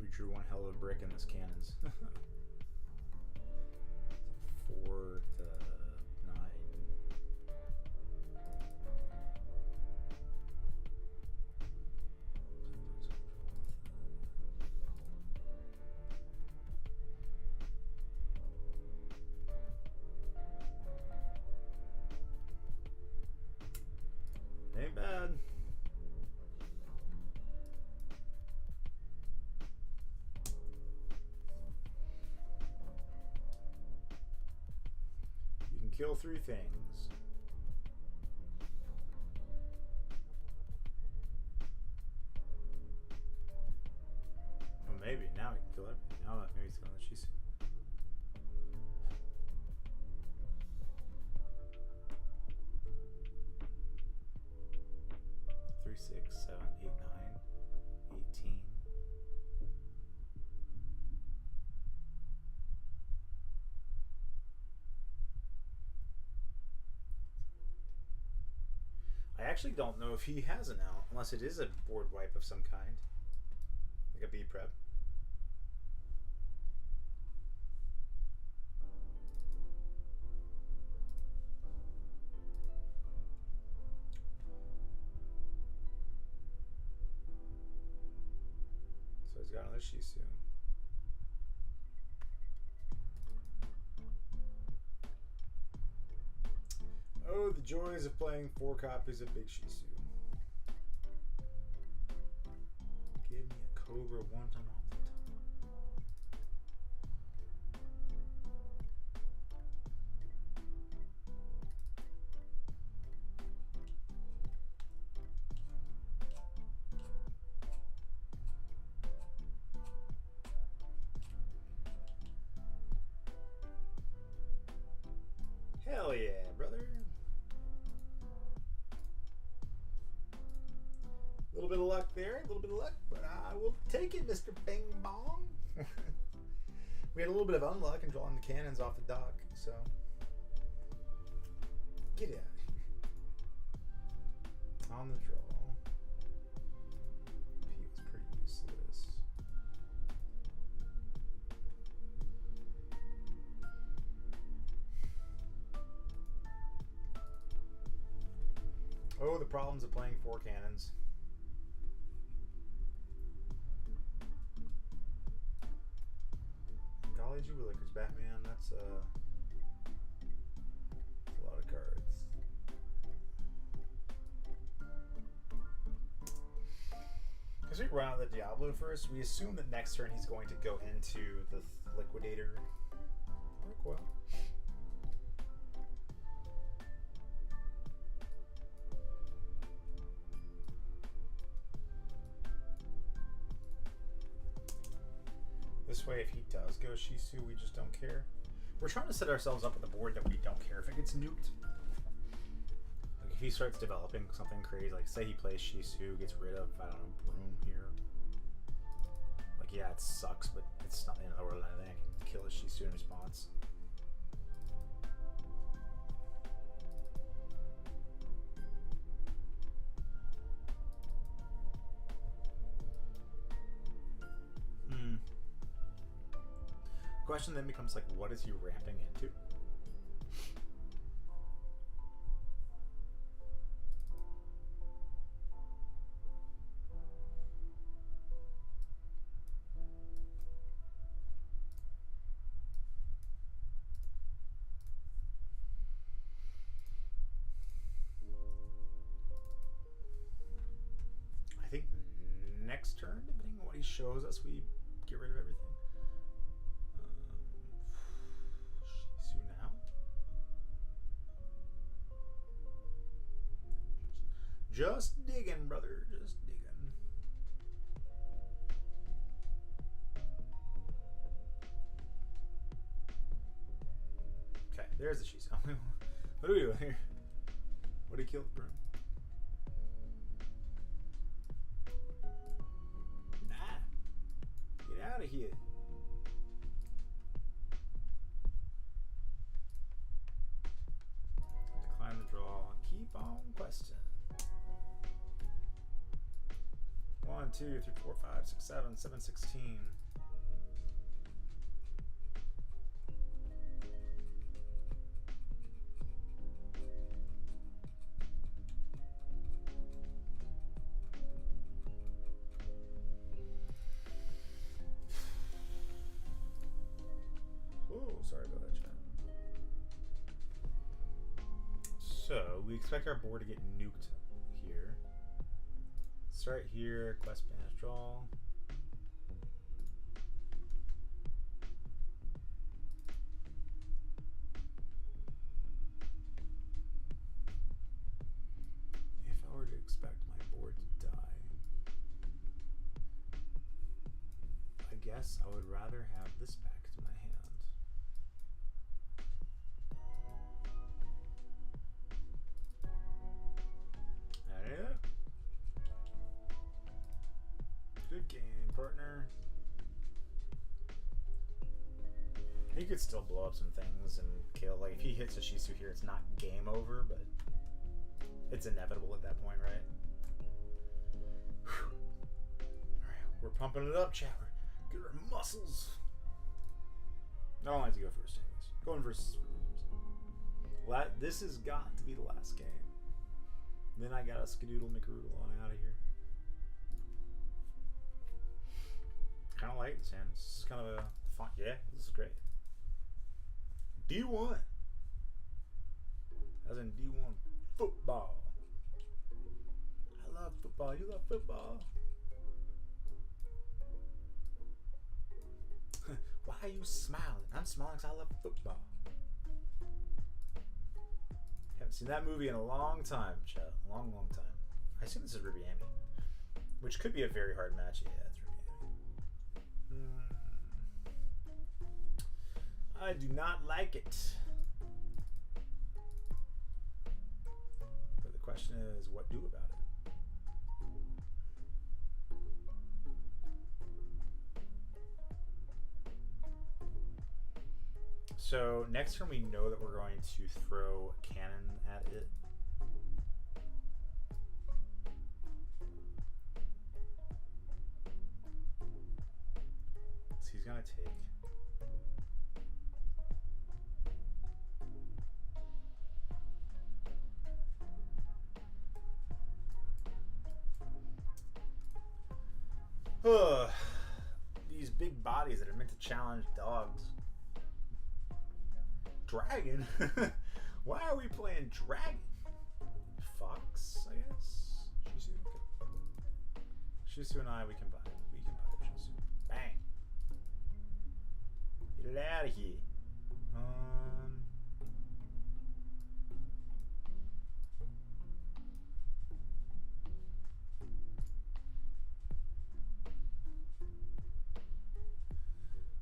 We drew one hell of a brick in this cannons. 4 to 9. Ain't bad. You can kill 3 things. Well, maybe now we can kill everything. I don't know, maybe it's gonna let you see. 3, 6, 7, 8, 9, 18. I actually don't know if he has it now, unless it is a board wipe of some kind, like a B prep. So he's got another Shisu. Oh, the joys of playing 4 copies of Big Shisu. Give me a Cobra one time off the top. Hell yeah, brother. A little bit of luck there, a little bit of luck, but I will take it, Mr. Bing Bong. We had a little bit of unluck in drawing the cannons off the dock, so get out of here. On the draw. He was pretty useless. Oh, the problems of playing 4 cannons. Golly gee willikers, Batman, that's a lot of cards. Because we run out the Diablo first, we assume that next turn he's going to go into the Liquidator recoil. This way, if he does go Shisu, we just don't care. We're trying to set ourselves up with a board that we don't care if it gets nuked. Like if he starts developing something crazy, like say he plays Shisu, gets rid of, I don't know, Broom here. Like yeah, it sucks, but it's not the end of the world. I think I can kill his Shisu in response. Question then becomes like, what is he ramping into? next turn, depending on what he shows us, we get rid of everything. Shisu now. Just digging, brother. Just digging. Okay, there's the Shisu. What are we doing here? What did he kill the broom? Nah. Get out of here. Decline the draw. Keep on questing. 1, 2, 3, 4, 5, 6, 7, 7, 16. Oh, sorry about that, chat. So we expect our board to get nuked here. Start here, quest banish draw. If I were to expect my board to die, I guess I would rather have this back to my hand. That it? Good game, partner. He could still blow up some things and kill. Like, if he hits a Shisu here, it's not game over, but it's inevitable at that point, right? Alright, we're pumping it up, chat. Get our muscles. I don't like to go first, anyways. Going first. This has got to be the last game. Then I gotta skedoodle McRoodle on out of here. Kind of like this hand. This is kind of a fun. Yeah, this is great. D1. As in D1 football. I love football. You love football? Why are you smiling? I'm smiling because I love football. Haven't seen that movie in a long time, chat. A long, long time. I assume this is Ruby Amy, which could be a very hard match. Yeah, it's Ruby Amy. I do not like it. But the question is, what do about it? So next turn we know that we're going to throw cannon at it. So he's gonna take. These big bodies that are meant to challenge dogs. Dragon? Why are we playing dragon? Fox, I guess. Shisu. Okay. Shisu and I, we can buy it. We can buy it. Shisu. Bang. Get it out of here.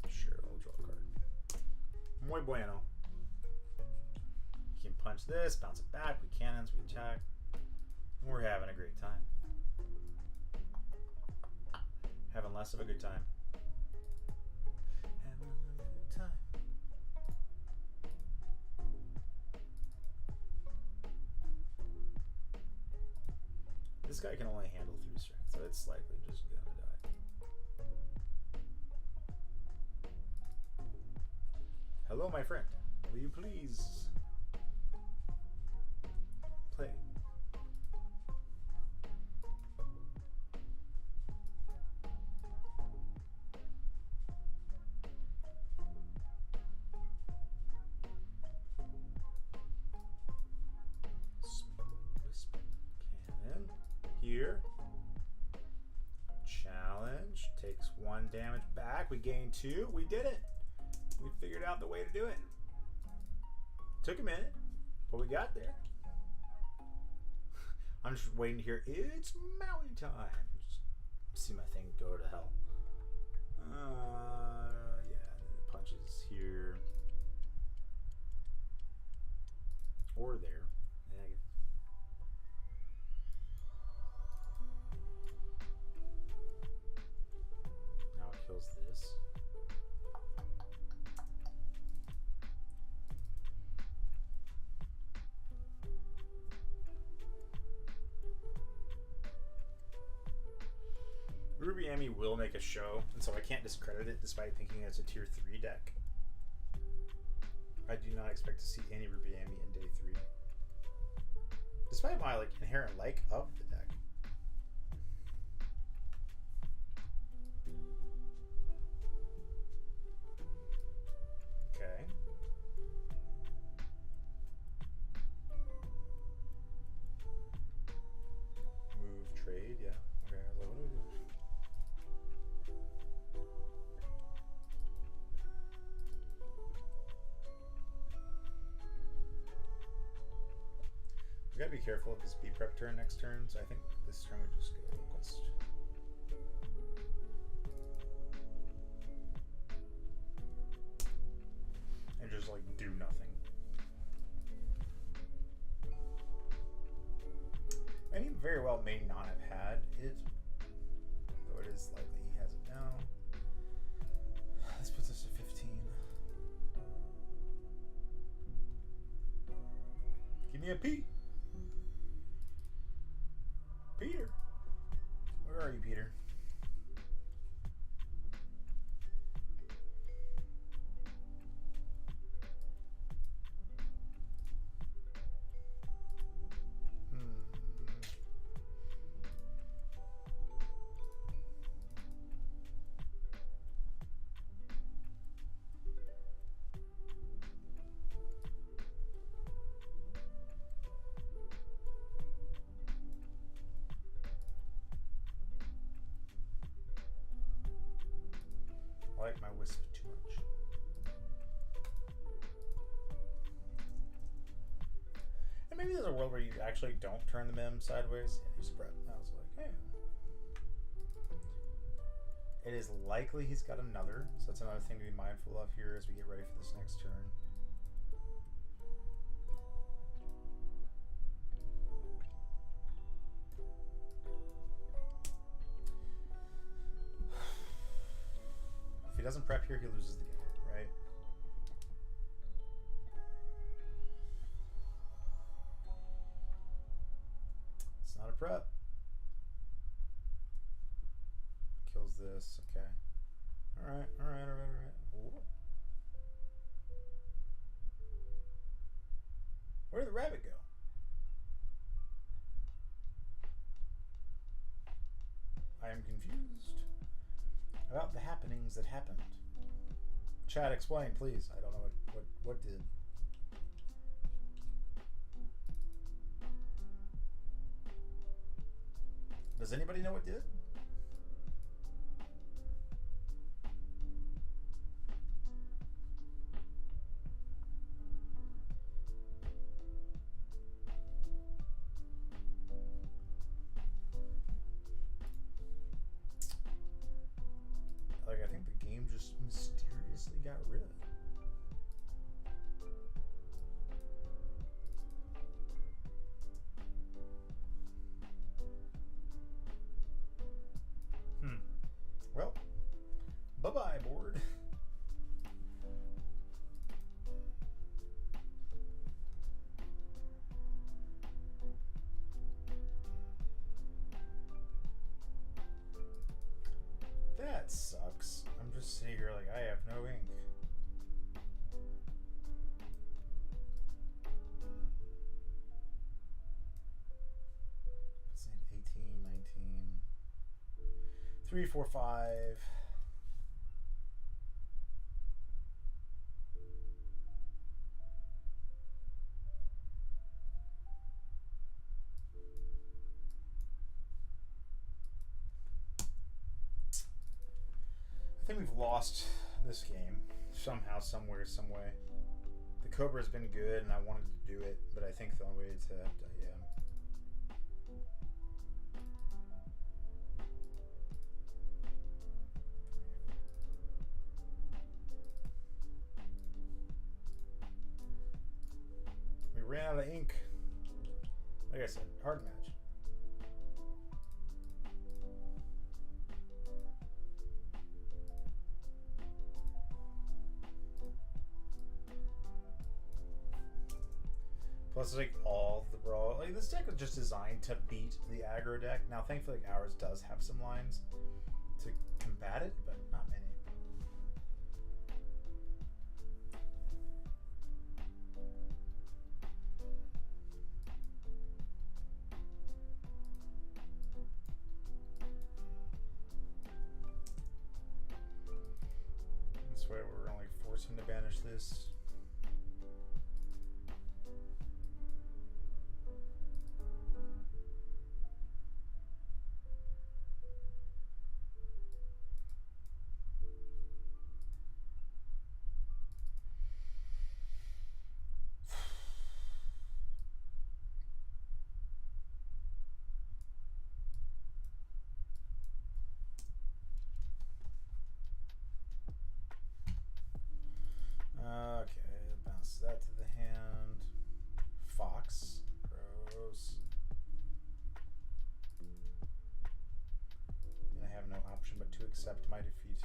Sure, I'll draw a card. Muy bueno. You can punch this, bounce it back, we cannons, we attack. We're having a great time. Having less of a good time. Having a good time. This guy can only handle 3 strength, so it's likely just gonna die. Hello, my friend. Will you please play? Cannon here. Challenge. 1 damage back. We gained 2. We did it. We figured out the way to do it. Took a minute, but we got there. I'm just waiting to hear it's Maui time. Just see my thing go to hell. Yeah, the punches here or there. Yeah, now it kills this. Ruby Emmy will make a show, and so I can't discredit it despite thinking it's a tier 3 deck. I do not expect to see any Ruby Emmy in day 3. Despite my inherent like of the deck. Okay. Move, trade, yeah. Okay, I was like, what do we do? We gotta be careful of his B prep turn next turn, so I think this turn we just go Quest. And just do nothing. And he very well may not have had it, though it is likely he has it now. This puts us at 15. Give me a P. Peter. Where are you, Peter? I like my wisp too much. And maybe there's a world where you actually don't turn the mem sideways. Yeah, you spread. I was like, hey. It is likely he's got another, so that's another thing to be mindful of here as we get ready for this next turn. If he doesn't prep here, he loses the game, right? It's not a prep. Kills this, okay. Alright. Where did the rabbit go? I am confused about the happenings that happened. Chad, explain, please. I don't know what did. Does anybody know what did? I think the game just mysteriously got rid of it. Well, bye-bye, board. That sucks. I'm just sitting here like, I have no ink. Let's need 18, 19. 3, 4, 5. think we've lost this game somehow, somewhere, some way. The Cobra's been good, and I wanted to do it, but I think the only way to yeah. We ran out of ink. Like I said, hard match. Plus, like all the brawl, like this deck was just designed to beat the aggro deck. Now, thankfully, like ours does have some lines to combat it, but not many. This way, we're only forcing to banish this. Okay, bounce that to the hand. Fox. Gross. And I have no option but to accept my defeat.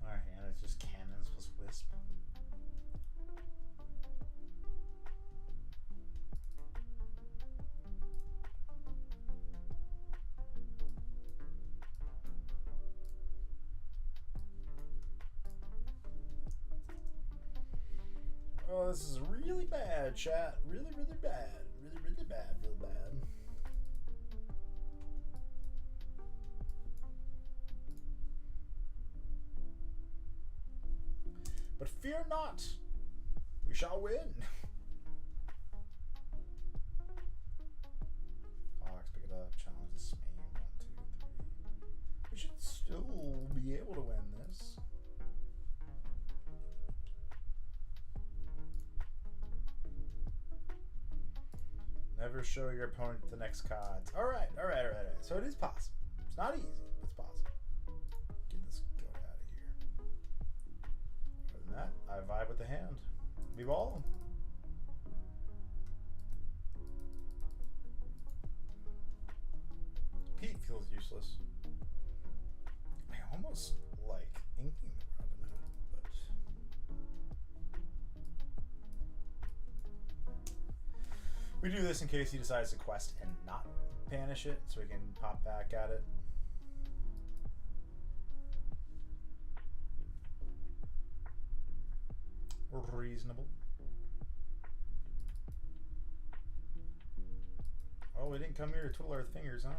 Alright, and it's just cannons plus wisp. Oh, this is really bad, chat. Really, really bad. Really, really bad. Real bad. But fear not. We shall win. Fox, pick it up. Challenge this main. 1, 2, 3. We should still be able to win this. Never show your opponent the next cards. Alright. So it is possible. It's not easy, but it's possible. Get this goat out of here. Other than that, I vibe with the hand. We ball. Pete feels useless. I almost like inking the Robin Hood, but we do this in case he decides to quest and not banish it, so we can pop back at it. Reasonable. Oh, we didn't come here to twiddle our fingers, huh?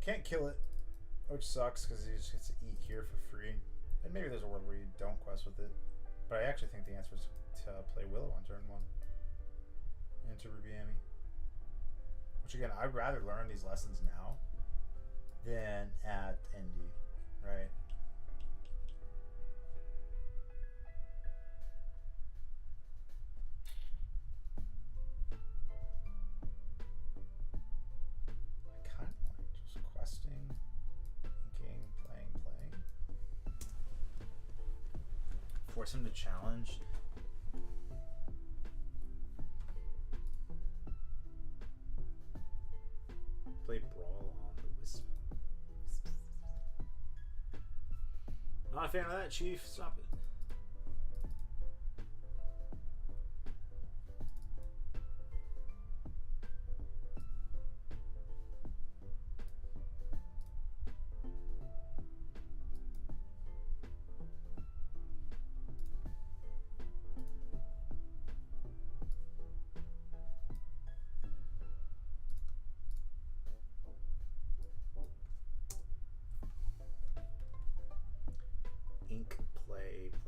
Can't kill it, which sucks because he just gets to eat here for free. And maybe there's a world where you don't quest with it. But I actually think the answer is to play Willow on turn 1. Into Rubiami. Which again, I'd rather learn these lessons now than at Indy, right? Force him to challenge. Play Brawl on the Wisp. Not a fan of that, Chief. Stop it.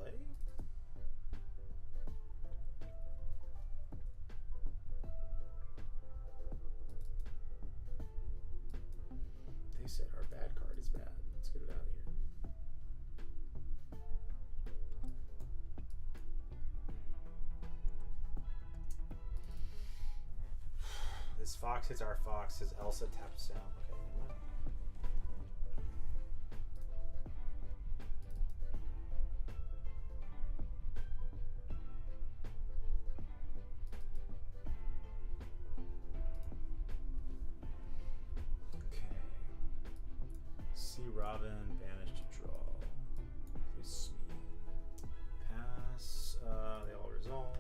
play? They said our bad card is bad. Let's get it out of here. This fox hits our fox. His Elsa taps down. Okay, never mind. Okay. See Robin, banish to draw. Please me. Pass. They all resolve.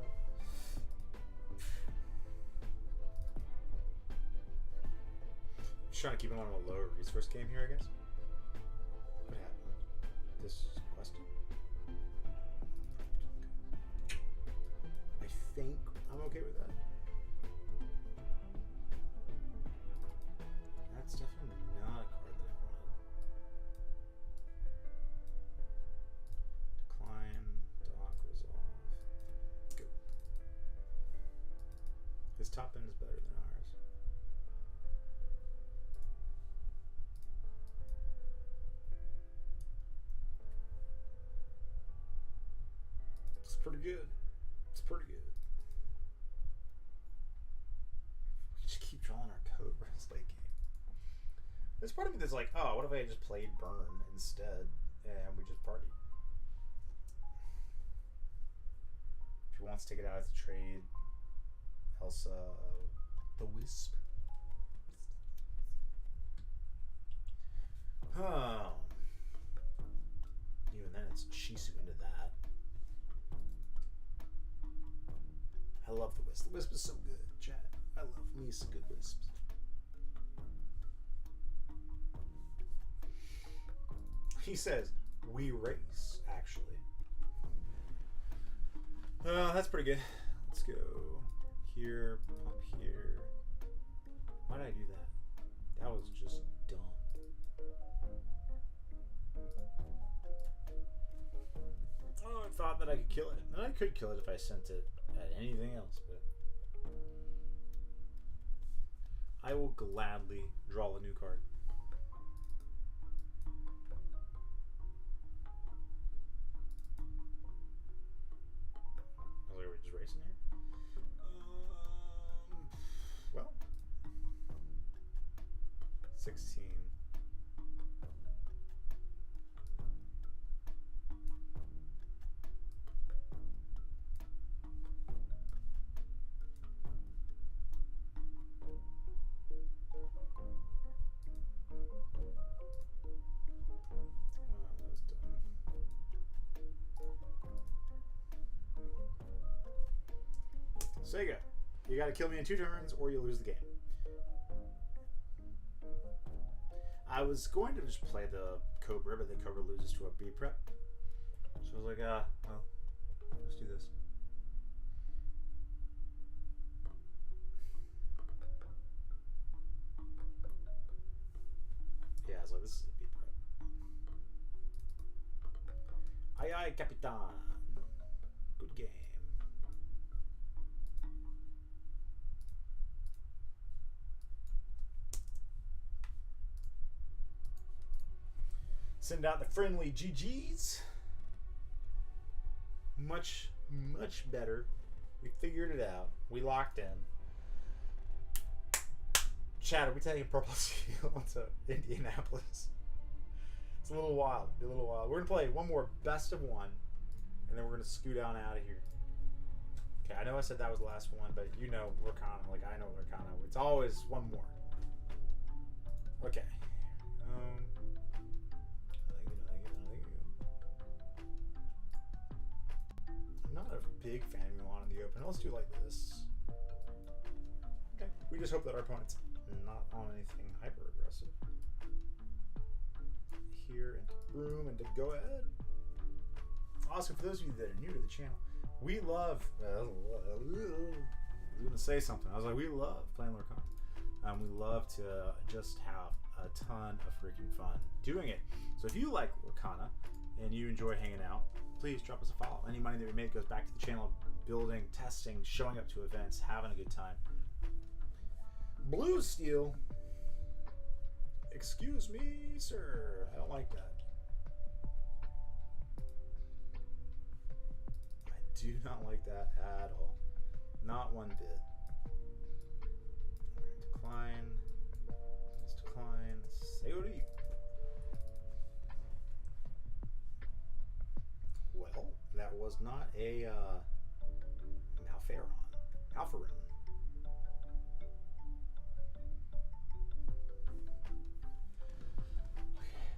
Trying to keep him on a lower resource game here, I guess. What happened? This question? I think I'm okay with that. That's definitely not a card that I wanted. Decline, dock, resolve. Go. His top end is better than ours. Pretty good. It's pretty good. We just keep drawing our Cobra in late game. There's part of me that's like, oh, what if I just played Burn instead and we just party? If he wants to take it out as a trade, Elsa, the Wisp. Oh. Even then, it's Shisu into that. I love the Wisp. The Wisp is so good, chat. I love me some good Wisps. He says, we race, actually. That's pretty good. Let's go here, pump here. Why did I do that? That was just dumb. Oh, I thought that I could kill it. And I could kill it if I sent it at anything else, but I will gladly draw a new card. I was like, we're just racing here? Well, 16. Sega, you gotta kill me in 2 turns or you lose the game. I was going to just play the Cobra, but the Cobra loses to a B prep. So I was like, well, let's do this. Yeah, I was like, this is a B prep. Aye aye, Capitan. Good game. Send out the friendly GGs. Much, much better. We figured it out. We locked in. Chad, are we taking Purple Seal to Indianapolis? It's a little wild. We're going to play one more best of one, and then we're going to scoot on out of here. Okay, I know I said that was the last one, but you know Lorcana. Like, I know Lorcana. It's always one more. Okay. I'm not a big fan of Milan in the open. Let's do like this. Okay. We just hope that our opponent's not on anything hyper aggressive. Here and to Broom and to Go Ahead. Also, for those of you that are new to the channel, we love. I was gonna say something. I was like, we love playing Lorcana. We love to just have a ton of freaking fun doing it. So if you like Lorcana and you enjoy hanging out, please drop us a follow. Any money that we make goes back to the channel, building, testing, showing up to events, having a good time. Blue steel. Excuse me, sir. I don't like that. I do not like that at all. Not one bit. We're going to decline. Let's decline. Say what do you? Well, that was not a Malferon. Alpharin.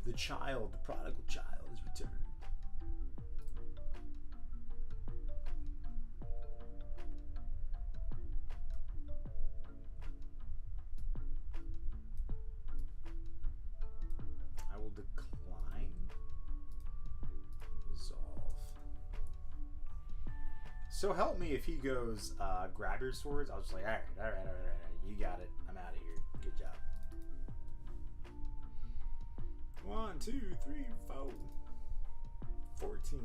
The child, the prodigal child, is returned. I will decline. Resolve. So help me if he goes, grab your swords. I was just like, all right. You got it. I'm out of here. Good job. 1, 2, 3, 4. 14.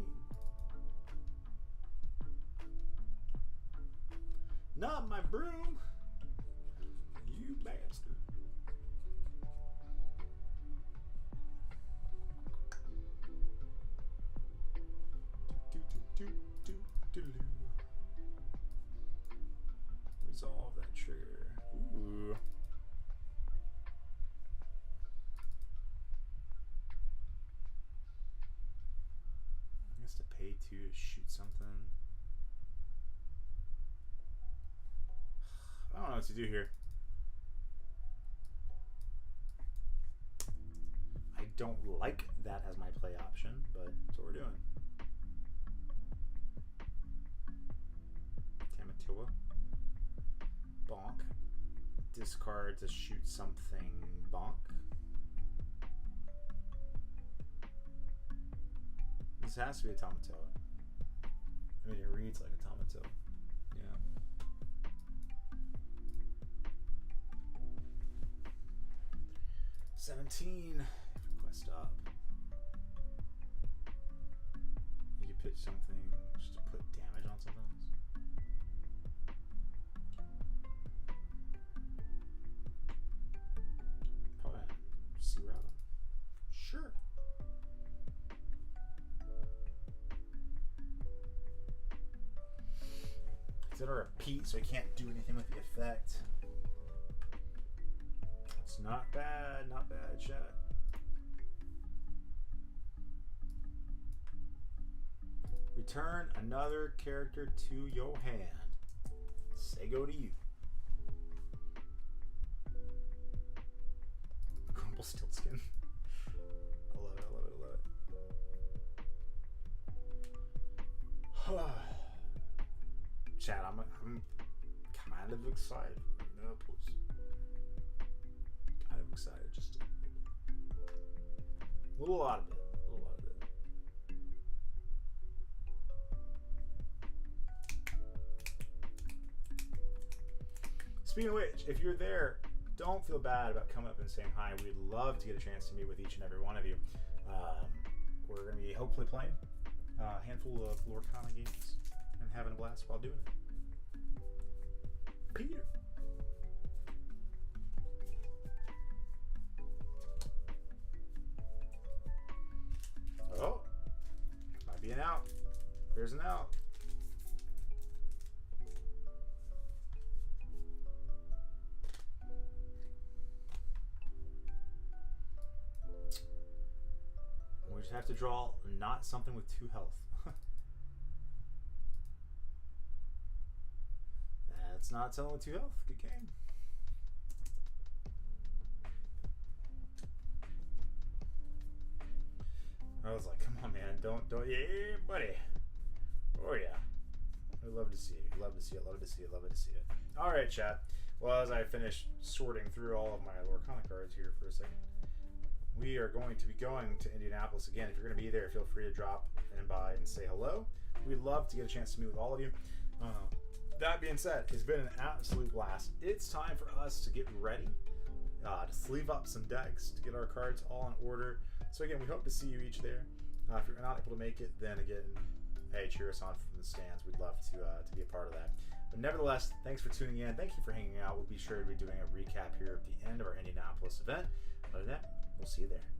Not my broom. You bastard. Resolve that trigger. Ooh. To pay to shoot something. I don't know what to do here. I don't like that as my play option, but that's what we're doing. Tamatoa. Bonk. Discard to shoot something. Bonk. This has to be a Tamatoa. I mean, it reads like a Tamatoa. Yeah. 17. Quest up. You could pitch something just to put damage on something else. Probably Sea Rattle. Sure. It'll repeat, so I can't do anything with the effect. It's not bad, chat. Return another character to your hand. Say go to you. Grumble Stiltskin. I love it. Chat, I'm kind of excited. No, please. Kind of excited, just a little lot of it. Speaking of which, if you're there, don't feel bad about coming up and saying hi. We'd love to get a chance to meet with each and every one of you. We're going to be hopefully playing a handful of Lorcana games and having a blast while doing it. Peter. Oh, might be an out. There's an out. We just have to draw not something with 2 health. That's not someone with 2 health. Good game. I was like, come on, man. Don't. Yeah, buddy. Oh, yeah. I'd love to see it. Love to see it. All right, chat. Well, as I finish sorting through all of my Lorcana cards here for a second, we are going to be going to Indianapolis again. If you're going to be there, feel free to drop in by and say hello. We'd love to get a chance to meet with all of you. That being said, it's been an absolute blast. It's time for us to get ready to sleeve up some decks, to get our cards all in order. So again, we hope to see you each there. If you're not able to make it, then again, hey, cheer us on from the stands. We'd love to be a part of that. But nevertheless, thanks for tuning in. Thank you for hanging out. We'll be sure to be doing a recap here at the end of our Indianapolis event. Other than that, we'll see you there.